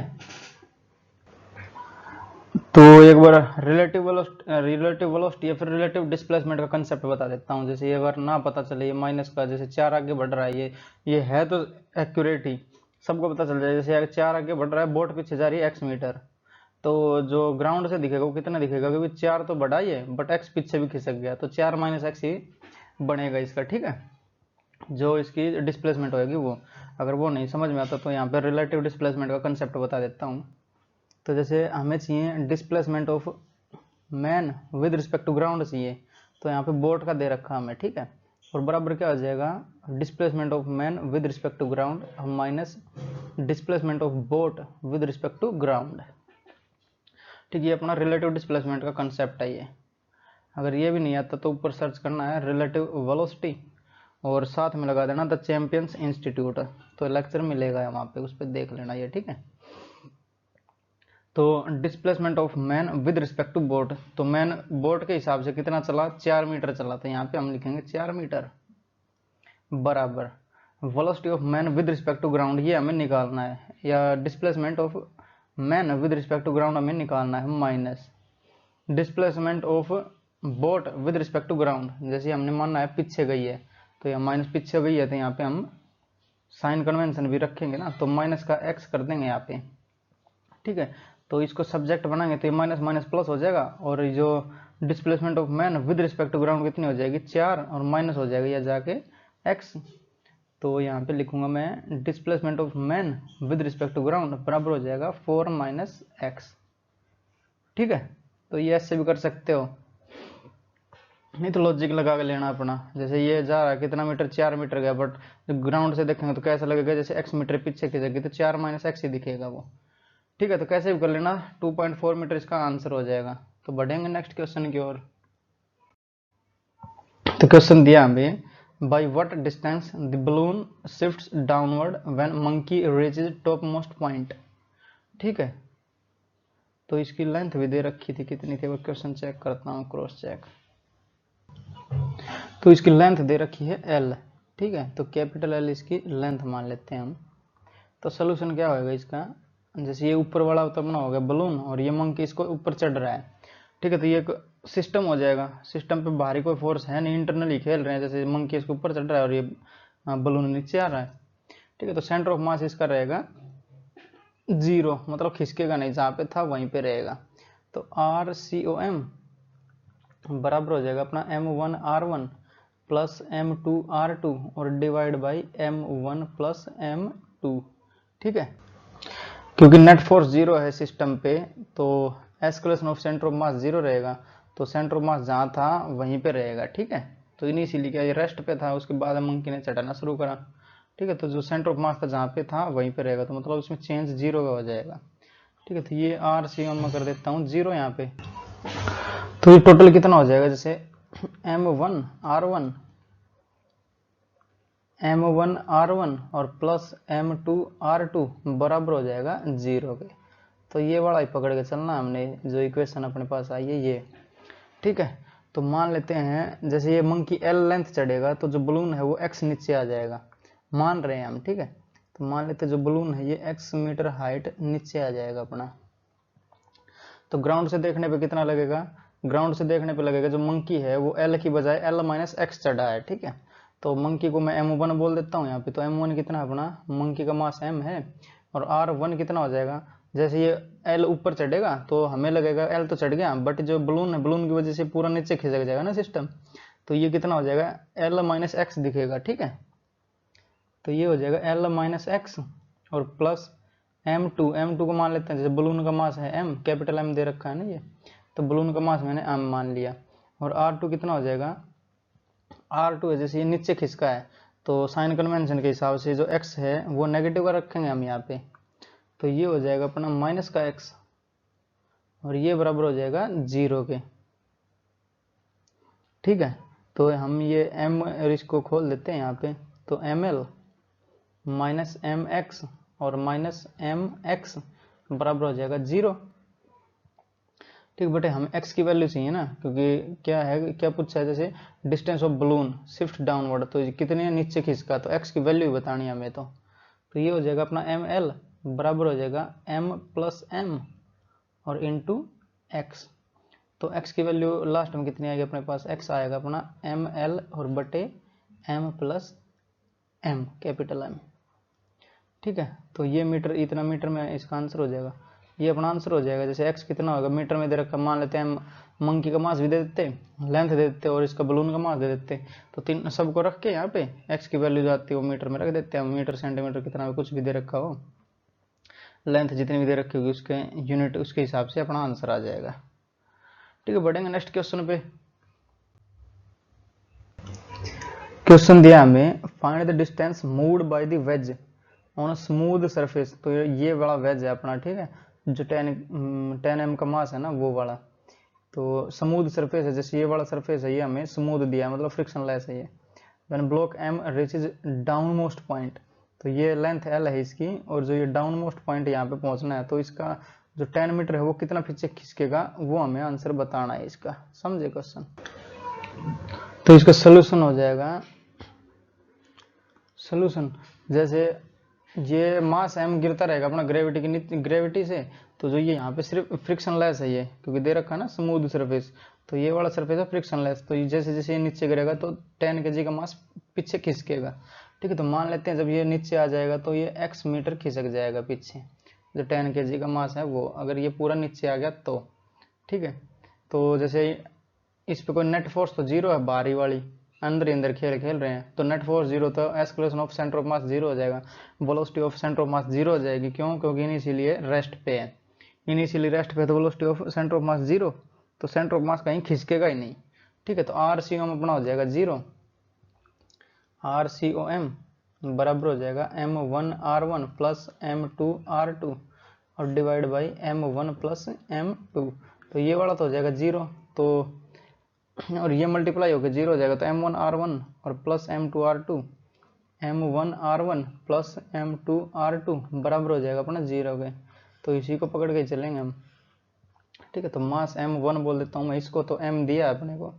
S1: तो एक बार रिलेटिव वेलोसिटी या फिर रिलेटिव डिस्प्लेसमेंट का कंसेप्ट बता देता हूँ। जैसे ये बार ना पता चले, ये माइनस का जैसे 4 आगे बढ़ रहा है, ये है तो एक्यूरेट ही सबको पता चल जाए, जैसे 4 आगे बढ़ रहा है, बोट पीछे जा रही है x मीटर, तो जो ग्राउंड से दिखेगा वो कितना दिखेगा, क्योंकि 4 तो बढ़ा ही है बट x पीछे भी खिसक गया, तो 4 - x ही बनेगा इसका। ठीक है, जो इसकी डिस्प्लेसमेंट होगी वो। अगर वो नहीं समझ में आता तो यहाँ पे रिलेटिव डिस्प्लेसमेंट का कंसेप्ट बता देता हूँ। तो जैसे हमें चाहिए displacement of man with respect to ground चाहिए, तो यहाँ पे बोट का दे रखा हमें। ठीक है, और बराबर क्या हो जाएगा, displacement of man with respect to ground minus displacement of boat with respect to ground. ठीक, ये अपना रिलेटिव डिस्प्लेसमेंट का कंसेप्ट है ये। अगर ये भी नहीं आता तो ऊपर सर्च करना है रिलेटिव वेलोसिटी और साथ में लगा देना द चैंपियंस इंस्टीट्यूट, तो लेक्चर मिलेगा वहाँ पे, उस पर देख लेना ये। ठीक है, तो displacement of man with respect to boat, तो मैन बोट के हिसाब से कितना चला, 4 मीटर चला, तो यहाँ पे हम लिखेंगे 4 मीटर बराबर velocity of man with respect to ground, ये हमें निकालना है, या displacement of man with respect to ground हमें निकालना है, minus displacement of boat with respect to ground, जैसे हमने मानना है पीछे गई है, तो यहाँ माइनस पीछे गई है, तो यहाँ पे हम साइन कन्वेंशन भी रखेंगे ना, तो माइनस का x कर देंगे यहाँ पे। ठीक है, तो इसको सब्जेक्ट बनाएंगे तो ये माइनस माइनस प्लस हो जाएगा, और जो displacement of man with respect to ground कितनी हो जाएगी, 4, और माइनस हो जाएगा या जाके x। तो यहाँ पे लिखूंगा मैं displacement of man with respect to ground बराबर हो जाएगा 4 - x। ठीक है, तो ये ऐसे भी कर सकते हो, नहीं तो लॉजिक लगा के लेना अपना। जैसे ये जा रहा है कितना मीटर, 4 मीटर गया, बट ग्राउंड से देखेंगे तो कैसा लगेगा, जैसे x मीटर पीछे खिंचेगी तो 4 - x ही दिखेगा वो। ठीक है, तो कैसे भी कर लेना, 2.4 मीटर इसका आंसर हो जाएगा। तो बढ़ेंगे नेक्स्ट क्वेश्चन की ओर। तो क्वेश्चन दिया हमें, by what distance the balloon shifts downward when monkey reaches top most point. ठीक है, तो इसकी लेंथ भी दे रखी थी, कितनी थी वो क्वेश्चन चेक करता हूँ, क्रॉस चेक। तो इसकी लेंथ दे रखी है L। ठीक है, तो कैपिटल L इसकी लेंथ मान लेते हैं हम। तो सोल्यूशन क्या होगा इसका, जैसे ये ऊपर वाला तो अपना हो गया बलून, और ये मंकी इसको ऊपर चढ़ रहा है। ठीक है, तो ये एक सिस्टम हो जाएगा, सिस्टम पे बाहरी कोई फोर्स है नहीं, इंटरनली खेल रहे हैं, जैसे मंकी इसके ऊपर चढ़ रहा है और ये बलून नीचे आ रहा है। ठीक है, तो सेंटर ऑफ मास इसका रहेगा 0, मतलब खिसकेगा नहीं, जहाँ पे था वहीं पे रहेगा। तो RCOM बराबर हो जाएगा अपना M1R1 प्लस M2R2 और divide by M1 plus M2। ठीक है, क्योंकि नेट फोर्स 0 है सिस्टम पे, तो एस्केलेशन ऑफ सेंटर ऑफ मास 0 रहेगा, तो सेंटर ऑफ मास जहाँ था वहीं पे रहेगा। ठीक है, तो इनिशियली क्या ये रेस्ट पे था, उसके बाद मंकी ने चढ़ाना शुरू करा। ठीक है, तो जो सेंटर ऑफ मास था जहाँ पे था वहीं पे रहेगा, तो मतलब उसमें चेंज 0 का हो जाएगा। ठीक है, तो ये RCOM में कर देता हूँ 0 यहाँ पे। तो ये टोटल कितना हो जाएगा, जैसे M1R1 और प्लस M2R2 बराबर हो जाएगा 0 के। तो ये वाला ही पकड़ के चलना हमने, जो इक्वेशन अपने पास आई है ये। ठीक है, तो मान लेते हैं जैसे ये मंकी L लेंथ चढ़ेगा तो जो बलून है वो x नीचे आ जाएगा, मान रहे हैं हम। ठीक है, तो मान लेते हैं जो बलून है ये x मीटर हाइट नीचे आ जाएगा अपना। तो ग्राउंड से देखने पे कितना लगेगा, ग्राउंड से देखने पे लगेगा जो मंकी है वो L की बजाय L - x चढ़ा है। ठीक है, तो मंकी को मैं M1 बोल देता हूँ यहाँ पे। तो M1 कितना अपना, मंकी का मास M है, और R1 कितना हो जाएगा, जैसे ये L ऊपर चढ़ेगा तो हमें लगेगा L तो चढ़ गया, बट जो बलून है बलून की वजह से पूरा नीचे खिसक जाएगा ना सिस्टम, तो ये कितना हो जाएगा L - x दिखेगा। ठीक है, तो ये हो जाएगा L - x और प्लस M2 को मान लेते हैं, जैसे बलून का मास है M, कैपिटल M दे रखा है ना ये, तो बलून का मास मैंने M मान लिया। और R2 कितना हो जाएगा, R2 है जैसे ये नीचे खिसका है, तो साइन कन्वेंशन के हिसाब से जो x है वो नेगेटिव का रखेंगे हम यहाँ पे, तो ये हो जाएगा अपना माइनस का x, और ये बराबर हो जाएगा 0 के। ठीक है, तो हम ये M और इसको खोल देते हैं यहाँ पे, तो ML माइनस MX और माइनस MX बराबर हो जाएगा 0। ठीक बेटे, हमें x की वैल्यू चाहिए ना, क्योंकि क्या है, क्या पूछा है, जैसे distance of balloon shift downward, तो कितने नीचे खिसका, तो x की वैल्यू बतानी है हमें। तो ये हो जाएगा अपना ML बराबर हो जाएगा M प्लस M और इंटू x। तो x की वैल्यू लास्ट में कितनी आएगी अपने पास, x आएगा अपना ML और बटे M plus M, capital M। ठीक है, तो ये मीटर, इतना मीटर में इसका आंसर हो जाएगा। ये अपना आंसर हो जाएगा। जैसे x कितना होगा मीटर में दे रखा, मान लेते हैं हम मंकी का मास भी दे देते, लेंथ दे देते और इसका बलून का मास दे देते, तो तीन सबको रख के यहाँ पे x की वैल्यू जो आती है वो मीटर में रख देते हैं, मीटर सेंटीमीटर कितना भी कुछ भी दे रखा हो, लेंथ जितनी भी दे रखी होगी उसके यूनिट उसके हिसाब से अपना आंसर आ जाएगा। ठीक है, बढ़ेंगे नेक्स्ट क्वेश्चन पे। क्वेश्चन दिया हमें find the distance moved by the ways on a smooth surface. तो ये वाला वेज है अपना, ठीक है, जो 10 एम का मास है ना वो वाला, तो स्मूथ सरफेस है, जैसे ये वाला सरफेस है ये हमें स्मूथ दिया है मतलब फ्रिक्शन लेस है ये। When block M reaches down most point, तो ये लेंथ एल है इसकी और जो ये डाउन मोस्ट पॉइंट यहाँ पे पहुंचना है, तो इसका जो 10 मीटर है वो कितना पीछे खिसकेगा वो हमें आंसर बताना है इसका। समझे क्वेश्चन? तो इसका सोल्यूशन हो जाएगा, सोल्यूशन जैसे ये मास एम गिरता रहेगा अपना ग्रेविटी से, तो जो ये यहाँ पे सिर्फ फ्रिक्शन लेस है ये, क्योंकि दे रखा है ना स्मूथ सरफेस, तो ये वाला सरफेस है फ्रिक्शन लेस, तो जैसे जैसे ये नीचे गिरेगा तो 10 kg का मास पीछे खिसकेगा। ठीक है, तो मान लेते हैं जब ये नीचे आ जाएगा तो ये x मीटर खिसक जाएगा पीछे, जो 10 kg का मास है वो, अगर ये पूरा नीचे आ गया तो। ठीक है, तो जैसे इस पे कोई नेट फोर्स तो जीरो है, बाहरी वाली अंदर ही अंदर खेल रहे हैं, तो नेट फोर्स जीरो, तो escalation of centre of mass zero हो जाएगा, velocity of centre of mass zero हो जाएगी। क्यों? क्योंकि इनिशियली रेस्ट पे है, इनिशियली रेस्ट पे तो velocity of centre of mass zero, तो सेंटर ऑफ मास कहीं खिसकेगा ही नहीं। ठीक है, तो RCOM अपना हो जाएगा जीरो, RCOM बराबर हो जाएगा M1R1 प्लस M2R2 और divide by M1 plus M2, तो ये वाला तो हो जाएगा जीरो, तो और ये मल्टीप्लाई होकर जीरो हो जाएगा, तो M1R1 और plus M2R2, M1R1 plus M2R2 बराबर हो जाएगा अपना जीरो के, तो इसी को पकड़ के चलेंगे हम। ठीक है, तो मास M1 बोल देता हूँ मैं इसको, तो M दिया है अपने को,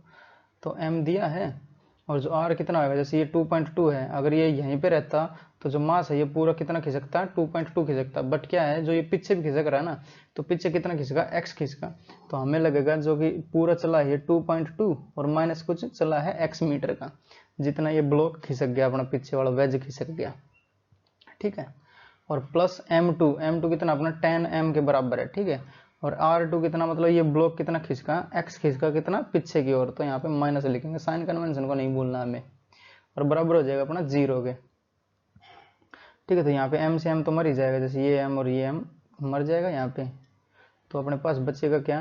S1: तो M दिया है, और जो R कितना होगा, जैसे ये 2.2 है, अगर ये यहीं पे रहता तो जो मास है ये पूरा कितना खिसकता है, 2.2 खिसकता, बट क्या है जो ये पीछे भी खिसक रहा है ना, तो पीछे कितना खिसका, x खिसका, तो हमें लगेगा जो कि पूरा चला है 2.2 और माइनस कुछ चला है x मीटर का, जितना ये ब्लॉक खिसक गया अपना पीछे वाला वेज खिसक गया। ठीक है, और प्लस M2 कितना अपना 10 m के बराबर है। ठीक है, और R2 कितना, मतलब ये ब्लॉक कितना खिसका, x खिसका कितना पीछे की ओर, तो यहाँ पे माइनस लिखेंगे, साइन कन्वेंशन को नहीं भूलना हमें, और बराबर हो जाएगा अपना जीरो के। ठीक है, तो यहाँ पे m से m तो मर ही जाएगा, जैसे ये m और ये m मर जाएगा यहाँ पे, तो अपने पास बचेगा क्या,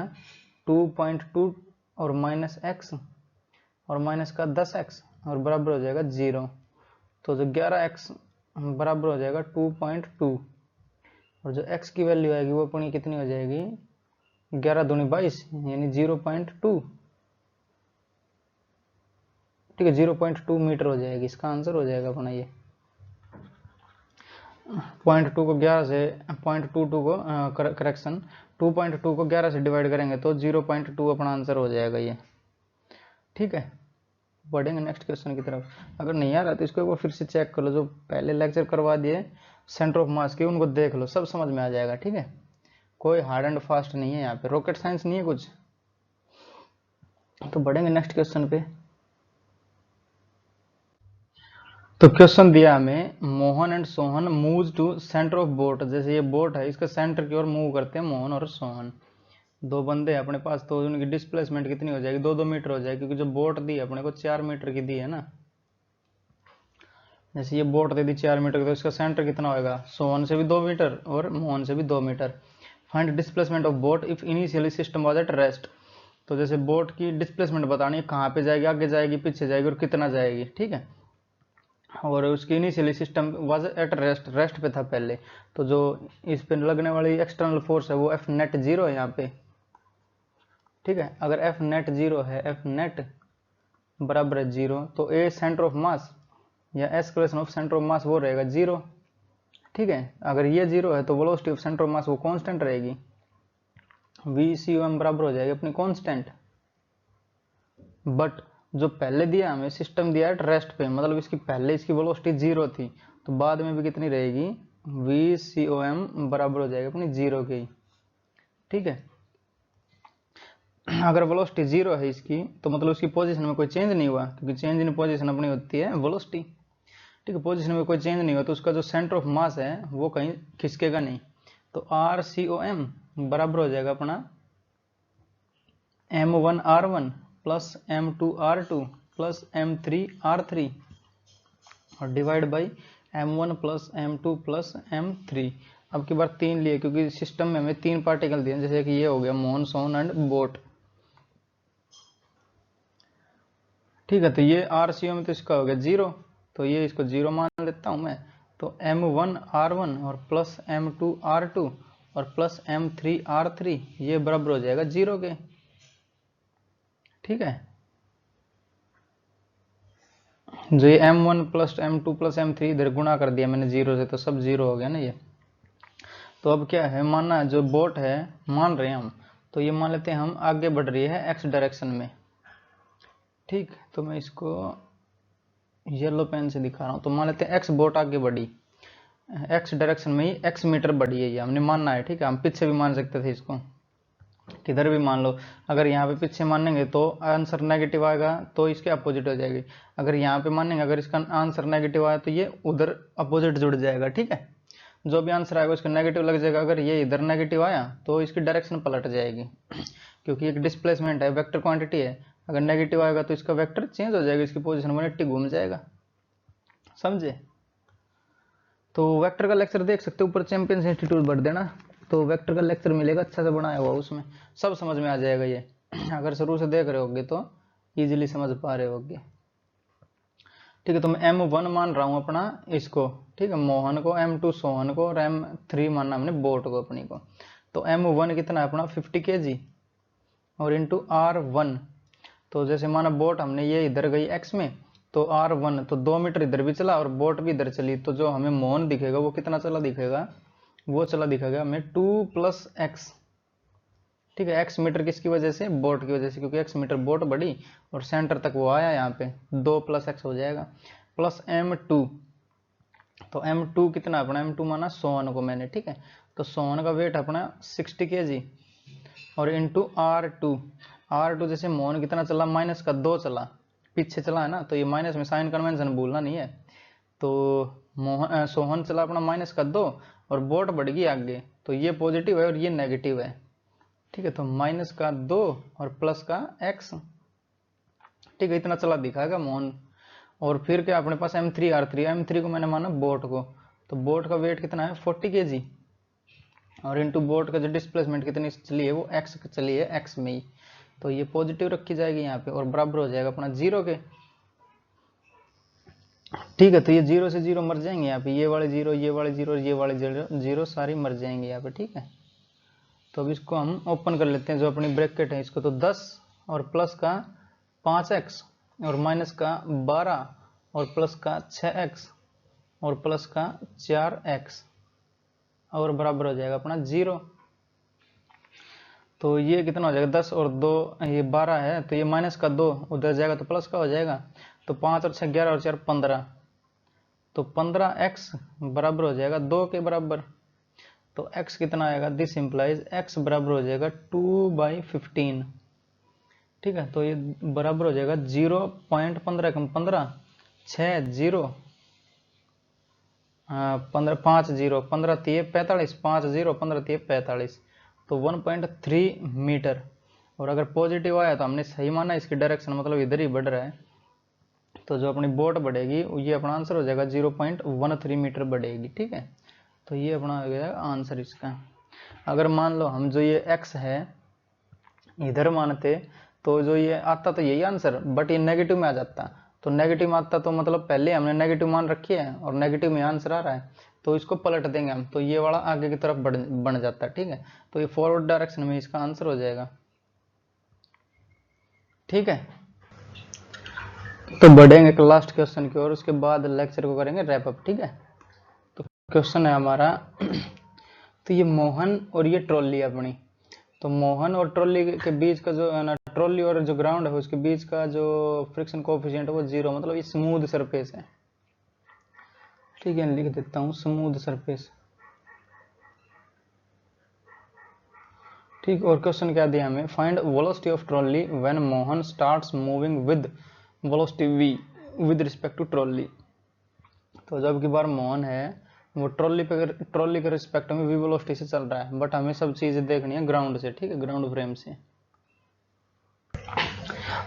S1: 2.2 और माइनस x और माइनस का 10x और बराबर हो जाएगा जीरो, तो जो 11x बराबर हो जाएगा 2.2, और जो x की वैल्यू आएगी वो अपनी कितनी हो जाएगी, 11 दूनी 22 यानी 0.2। ठीक है, 0.2 मीटर हो जाएगी, इसका आंसर हो जाएगा अपना ये 0.2 को 11 से 0.22 को करेक्शन 2.2 को 11 से डिवाइड करेंगे तो 0.2 अपना आंसर हो जाएगा ये। ठीक है, बढ़ेंगे नेक्स्ट क्वेश्चन की तरफ। अगर नहीं आ रहा तो इसको एक बार फिर से चेक कर लो, जो पहले लेक्चर करवा दिए सेंटर ऑफ मास के उनको देख लो, सब समझ में आ जाएगा। ठीक है, कोई हार्ड एंड फास्ट नहीं है यहाँ पे, रॉकेट साइंस नहीं है कुछ। तो बढ़ेंगे नेक्स्ट क्वेश्चन पे। तो क्वेश्चन दिया हमें Mohan and Sohan move to centre of boat, जैसे ये बोट है इसका सेंटर की ओर मूव करते हैं मोहन और सोहन, दो बंदे हैं अपने पास, तो उनकी डिस्प्लेसमेंट कितनी हो जाएगी, 2-2 मीटर हो जाएगी, क्योंकि जो बोट दी है अपने को 4 मीटर की दी है ना, जैसे ये बोट दे दी 4 मीटर की, तो इसका सेंटर कितना होगा, सोहन से भी 2 मीटर और मोहन से भी 2 metre. Find displacement of boat if initially system was at rest, तो जैसे बोट की डिस्प्लेसमेंट बतानी है, कहाँ पे जाएगी, आगे जाएगी पीछे जाएगी और कितना जाएगी। ठीक है, और उसकी initially system was at rest, rest पे था पहले, तो जो इस पे लगने वाली एक्सटर्नल फोर्स है वो F नेट जीरो है यहाँ पे। ठीक है, अगर F नेट जीरो है, F नेट बराबर है जीरो, तो A सेंटर ऑफ मास या escalation of centre of mass वो रहेगा जीरो। ठीक है, अगर ये जीरो है तो velocity of centre of mass वो कांस्टेंट रहेगी, VCOM बराबर हो जाएगी अपनी कांस्टेंट। बट जो पहले दिया हमें सिस्टम दिया है रेस्ट पे, मतलब इसकी पहले इसकी वेलोसिटी जीरो थी, तो बाद में भी कितनी रहेगी, VCOM बराबर हो जाएगा अपनी जीरो की। ठीक है, अगर वेलोसिटी जीरो है इसकी, तो मतलब उसकी पोजीशन में कोई चेंज नहीं हुआ, क्योंकि चेंज इन पोजीशन अपनी होती है वेलोसिटी। ठीक है, पोजीशन में कोई चेंज नहीं हुआ तो उसका जो सेंटर ऑफ मास है वो कहीं खिसकेगा नहीं, तो RCOM बराबर हो जाएगा अपना m1r1 plus m2r2 plus m3r3 और divide by m1 plus m2 plus m3। अब की बार 3 लिए क्योंकि सिस्टम में हमें 3 पार्टिकल दिए, जैसे कि ये हो गया मोहन, सोहन एंड बोट। ठीक है, तो ये आरसीओ में तो इसका हो गया 0, तो ये इसको 0 मान लेता हूं मैं। तो m1r1 और प्लस m2r2 और प्लस m3r3 ये बराबर हो जाएगा 0 के। ठीक है, जो ये m1 plus m2 plus m3 इधर गुणा कर दिया मैंने 0 से, तो सब 0 हो गया ना ये। तो अब क्या है, मानना जो बोट है मान रहे हैं हम, तो ये मान लेते हैं हम आगे बढ़ रही है x डायरेक्शन में। ठीक, तो मैं इसको येलो पेन से दिखा रहा हूँ। तो मान लेते हैं x बोट आगे बढ़ी, x डायरेक्शन में ही x मीटर बढ़ी है, ये हमने मानना है। ठीक है, हम पीछे भी मान सकते थे इसको, किधर भी मान लो। अगर यहाँ पे पीछे मानेंगे तो आंसर नेगेटिव आएगा, तो इसके अपोजिट हो जाएगी। अगर यहाँ पे मानेंगे, अगर इसका आंसर नेगेटिव आया तो ये उधर अपोजिट जुड़ जाएगा। ठीक है, जो भी आंसर आएगा उसका नेगेटिव लग जाएगा। अगर ये इधर नेगेटिव आया तो इसकी डायरेक्शन पलट जाएगी, क्योंकि एक डिस्प्लेसमेंट है, वेक्टर क्वांटिटी है। अगर नेगेटिव आएगा तो इसका वेक्टर चेंज हो जाएगा, इसकी पोजीशन 180 घूम जाएगा। समझे? तो वेक्टर का लेक्चर देख सकते हो, ऊपर चैंपियंस इंस्टीट्यूट भर देना, तो वेक्टर का लेक्चर मिलेगा, अच्छा से बनाया हुआ, उसमें सब समझ में आ जाएगा ये। अगर शुरू से देख रहे होगे तो इजीली समझ पा रहे होगे। ठीक है, तो मैं m1 मान रहा हूं अपना इसको। ठीक है, मोहन को, m2 सोहन को और m3 मानना हमने बोट को अपनी को। तो m1 कितना है अपना 50 kg और इंटू r1, तो जैसे माना बोट हमने ये इधर गई x में, तो r1 तो 2 मीटर इधर भी चला और बोट भी इधर चली, तो जो हमें मोहन दिखेगा वो कितना चला दिखेगा, वो चला दिखेगा हमें 2 + x। ठीक है, x मीटर किसकी वजह से, बोट की वजह से, क्योंकि x मीटर बोट बढ़ी और सेंटर तक वो आया, यहाँ पे 2 + x हो जाएगा, प्लस m2। तो m2 कितना अपना, m2 माना सोहन को मैंने। ठीक है, तो सोहन का वेट अपना 60 kg और इंटू r2 जैसे मोहन कितना चला, -2 चला, पीछे चला है ना, तो ये माइनस में साइन कन्वेंशन भूलना नहीं है। तो सोहन चला अपना -2 और बोट बढ़ गई आगे, तो ये पॉजिटिव है और ये नेगेटिव है। ठीक है, तो -2 और प्लस का x। ठीक है, इतना चला दिखाएगा मोहन। और फिर क्या अपने पास m3 को मैंने माना बोट को, तो बोट का वेट कितना है 40 kg और इंटू बोट का जो डिस्प्लेसमेंट कितनी चली है वो x चली है, x में ही, तो ये पॉजिटिव रखी जाएगी यहाँ पे और बराबर हो जाएगा अपना 0 के। ठीक है, तो ये 0 से 0 मर जाएंगे यहाँ पे, ये वाले 0, ये वाले 0, ये वाले 0 सारी मर जाएंगे यहाँ पे। ठीक है, तो अब इसको हम ओपन कर लेते हैं, जो अपनी ब्रैकेट है इसको, तो 10 और प्लस का 5x और माइनस का 12 और प्लस का 6x और प्लस का 4x और बराबर हो जाएगा अपना 0। तो ये कितना हो जाएगा, 10 और 2 ये 12 है, तो ये -2 उधर जाएगा तो प्लस का हो जाएगा, तो 5 और 6 11 और 4 15, तो 15x बराबर हो जाएगा 2 के बराबर। तो x कितना आएगा, दिस इंप्लाइज x बराबर हो जाएगा 2/15। ठीक है, तो ये बराबर हो जाएगा 0.15 कम 15 6 0 15 5 0 15 3 45 5 0 15 3 45, तो 1.3 मीटर। और अगर पॉजिटिव आया तो हमने सही माना, इसकी डायरेक्शन मतलब इधर ही बढ़ रहा है, तो जो अपनी बोट बढ़ेगी ये अपना आंसर हो जाएगा 0.13 मीटर बढ़ेगी। ठीक है, तो ये अपना हो गया आंसर इसका। अगर मान लो हम जो ये x है इधर मानते, तो जो ये आता तो यही आंसर, बट ये नेगेटिव में आ जाता, तो नेगेटिव में आता तो मतलब पहले हमने नेगेटिव मान रखी है और नेगेटिव में आंसर आ रहा है, तो इसको पलट देंगे हम, तो ये वाला आगे की तरफ बढ़ जाता है। ठीक है, तो ये फॉरवर्ड डायरेक्शन में इसका आंसर हो जाएगा। ठीक है, तो बढ़ेंगे लास्ट क्वेश्चन की ओर, उसके बाद लेक्चर को करेंगे रैप अप। ठीक है, तो क्वेश्चन है हमारा तो ये मोहन और ये ट्रॉली अपनी, तो मोहन और ट्रॉली के बीच का जो ना, ट्रॉली और जो ग्राउंड है उसके बीच का जो फ्रिक्शन कोएफिशिएंट है वो 0, मतलब ये स्मूथ सरफेस है। ठीक है, लिख देता हूँ स्मूथ सरफेस। ठीक, और क्वेश्चन क्या दिया हमें, find velocity of trolley when Mohan starts moving with velocity v with respect to trolley. तो जब की बार मोहन है वो ट्रॉली के रिस्पेक्ट में वी वेलोसिटी से चल रहा है, बट हमें सब चीजें देखनी है ग्राउंड से, ठीक है, ग्राउंड फ्रेम से।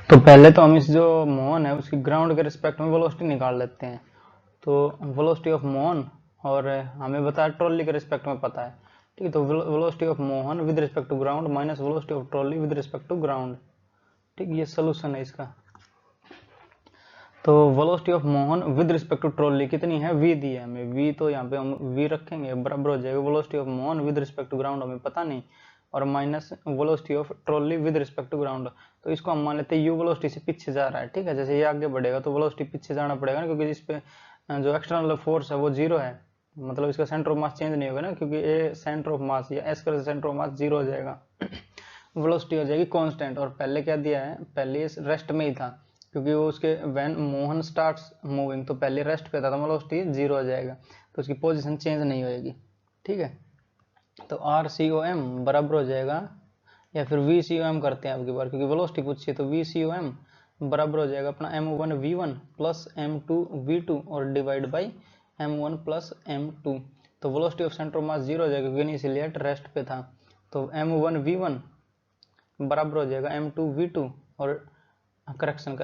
S1: तो पहले तो हम इस जो मोहन है उसकी ग्राउंड के रिस्पेक्ट में वेलोसिटी निकाल लेते हैं। तो वेलोसिटी ऑफ मोहन, और हमें बताया ट्रॉली के रिस्पेक्ट में पता है, ठीक है। तो velocity of Mohan with respect to ground minus velocity of trolley with respect to ground, ठीक, ये सोल्यूशन है इसका। तो velocity of Mohan with respect to trolley कितनी है, v दी है हमें, v, तो यहाँ पे हम v रखेंगे, बराबर हो जाएगा velocity of Mohan with respect to ground हमें पता नहीं, और minus velocity of trolley with respect to ground. तो इसको हम मान लेते हैं u वेलोसिटी से पीछे जा रहा है, ठीक है। जैसे ये आगे बढ़ेगा तो वेलोसिटी पीछे जाना पड़ेगा ना, क्योंकि जिस पे जो एक्सटर्नल फोर्स है वो जीरो है, मतलब इसका सेंटर ऑफ मास चेंज नहीं होगा ना, क्योंकि ए सेंटर ऑफ मास या एस का सेंटर ऑफ मास जीरो हो जाएगा, वेलोसिटी हो जाएगी कांस्टेंट। और पहले क्या दिया है, पहले इस रेस्ट में ही था, क्योंकि वो उसके व्हेन मोहन स्टार्ट्स मूविंग, तो पहले रेस्ट पे था, तो वेलोसिटी जीरो हो जाएगा, तो उसकी पोजीशन चेंज नहीं होएगी, ठीक है। तो आर सी ओ एम बराबर हो जाएगा, या फिर वी सी ओ एम करते हैं आपकी बार, क्योंकि वेलोसिटी पूछिए, तो वी सी ओ एम बराबर हो जाएगा अपना m1v1 प्लस m2v2 और divide by m1 plus m2। तो velocity of centre of mass zero हो जाएगा, क्योंकि इसीलिए रेस्ट पे था। तो m1v1 बराबर हो जाएगा m2v2 और करेक्शन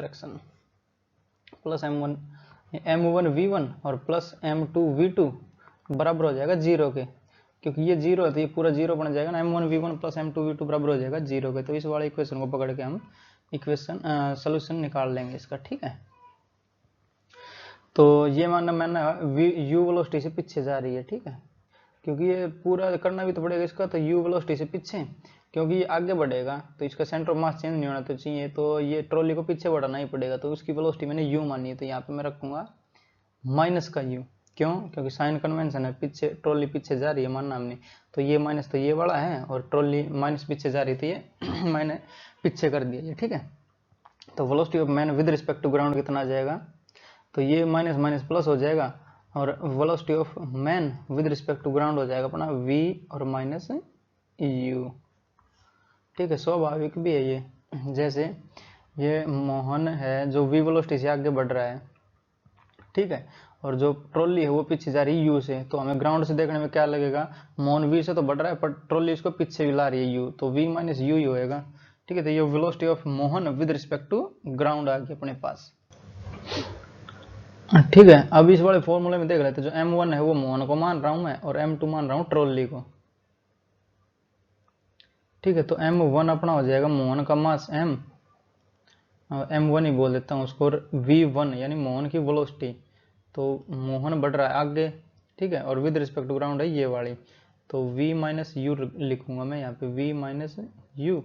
S1: प्लस m1v1 और प्लस m2v2 बराबर हो जाएगा जीरो के, क्योंकि ये जीरो है तो ये पूरा जीरो बन जाएगा ना, m1v1 प्लस m2v2 बराबर हो जाएगा जीरो के। तो इस वाले इक्वेशन को पकड़ के हम इक्वेशन सोल्यूशन निकाल लेंगे इसका, ठीक है। तो ये मानना मैंने u वेलोसिटी से पीछे जा रही है, ठीक है, क्योंकि ये पूरा करना भी तो पड़ेगा इसका, तो u वेलोसिटी से पीछे, क्योंकि ये आगे बढ़ेगा तो इसका सेंटर ऑफ मास चेंज नहीं होना तो चाहिए, तो ये ट्रॉली को पीछे बढ़ाना ही पड़ेगा, तो उसकी वेलोसिटी मैंने u मानी है, तो यहाँ पे मैं रखूंगा माइनस का u, क्यों, क्योंकि साइन कन्वेंशन है, पीछे ट्रॉली पीछे जा रही है मानना हमने, तो ये माइनस तो ये वाला है, और ट्रॉली माइनस पीछे जा रही थी, ये मैंने पीछे कर दिया ये, ठीक है। तो velocity of man with respect to ground कितना आ जाएगा, तो ये माइनस माइनस प्लस हो जाएगा, और velocity of man with respect to ground हो जाएगा अपना v और माइनस u, ठीक है। स्वाभाविक भी है ये, जैसे ये मोहन है जो v वेलोसिटी से आगे बढ़ रहा है, ठीक है, और जो ट्रॉली है वो पीछे जा रही है u से, तो हमें ग्राउंड से देखने में क्या लगेगा, मोहन v से तो बढ़ रहा है, पर ट्रॉली इसको पीछे भी ला रही है u, तो v माइनस u ही होएगा, ठीक है। तो ये velocity of Mohan with respect to ground आ गई अपने पास, ठीक है। अब इस वाले फॉर्मूले में देख लेते हैं, जो m1 है वो मोहन को मान रहा हूं मैं, और m2 मान रहा हूं ट्रॉली को, ठीक है। तो m1 अपना हो जाएगा मोहन का मास m, m1 ही बोल देता हूँ उसको, और v1 यानी मोहन की वेलोसिटी, तो मोहन बढ़ रहा है आगे, ठीक है, और विद रिस्पेक्ट टू ग्राउंड है ये वाली, तो v माइनस यू लिखूंगा मैं यहाँ पे, v माइनस यू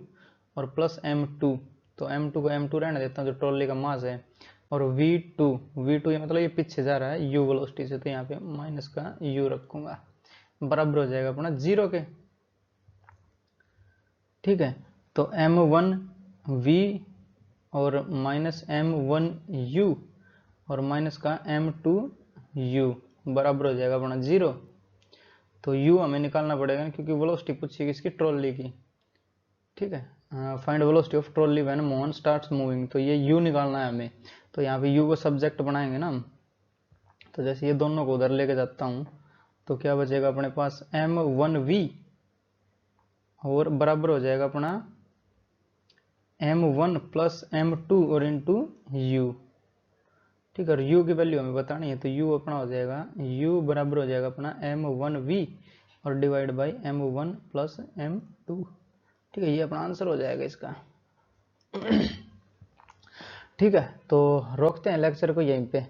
S1: और प्लस m2, तो m2 को m2 रहने देता हूँ जो ट्रॉली का मास है, और v2 ये मतलब ये पीछे जा रहा है u वेलोसिटी से, तो यहाँ पे माइनस का u रखूंगा, बराबर हो जाएगा अपना जीरो के, ठीक है। तो m1v और माइनस m1u और माइनस का m2u बराबर हो जाएगा अपना जीरो। तो u हमें निकालना पड़ेगा क्योंकि वेलोसिटी पूछी किसकी, ट्रॉली की, ठीक है। Find velocity of trolley when Mohan starts moving, तो ये u निकालना है हमें, तो यहाँ पे u को सब्जेक्ट बनाएंगे ना हम, तो जैसे ये दोनों को उधर लेके जाता हूँ, तो क्या बचेगा अपने पास m1v और बराबर हो जाएगा अपना m1 प्लस m2 और इंटू u, ठीक है। और u की वैल्यू हमें बतानी है, तो u अपना हो जाएगा, u बराबर हो जाएगा अपना m1v और divide by m1 plus m2, ठीक है। ये अपना आंसर हो जाएगा इसका, ठीक है। तो रोकते हैं लेक्चर को यहीं पे,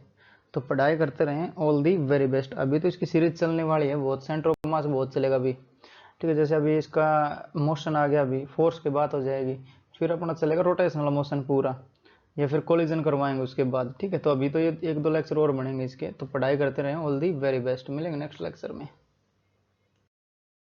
S1: तो पढ़ाई करते रहें, ऑल दी वेरी बेस्ट। अभी तो इसकी सीरीज चलने वाली है बहुत, सेंटर ऑफ मास बहुत चलेगा अभी, ठीक है। जैसे अभी इसका मोशन आ गया, अभी फोर्स की बात हो जाएगी, फिर अपना चलेगा रोटेशनल मोशन पूरा, या फिर कोलिजन करवाएंगे उसके बाद, ठीक है। तो अभी तो ये 1-2 लेक्चर और बनेंगे इसके, तो पढ़ाई करते रहें, ऑल दी वेरी बेस्ट। मिलेंगे नेक्स्ट लेक्चर में।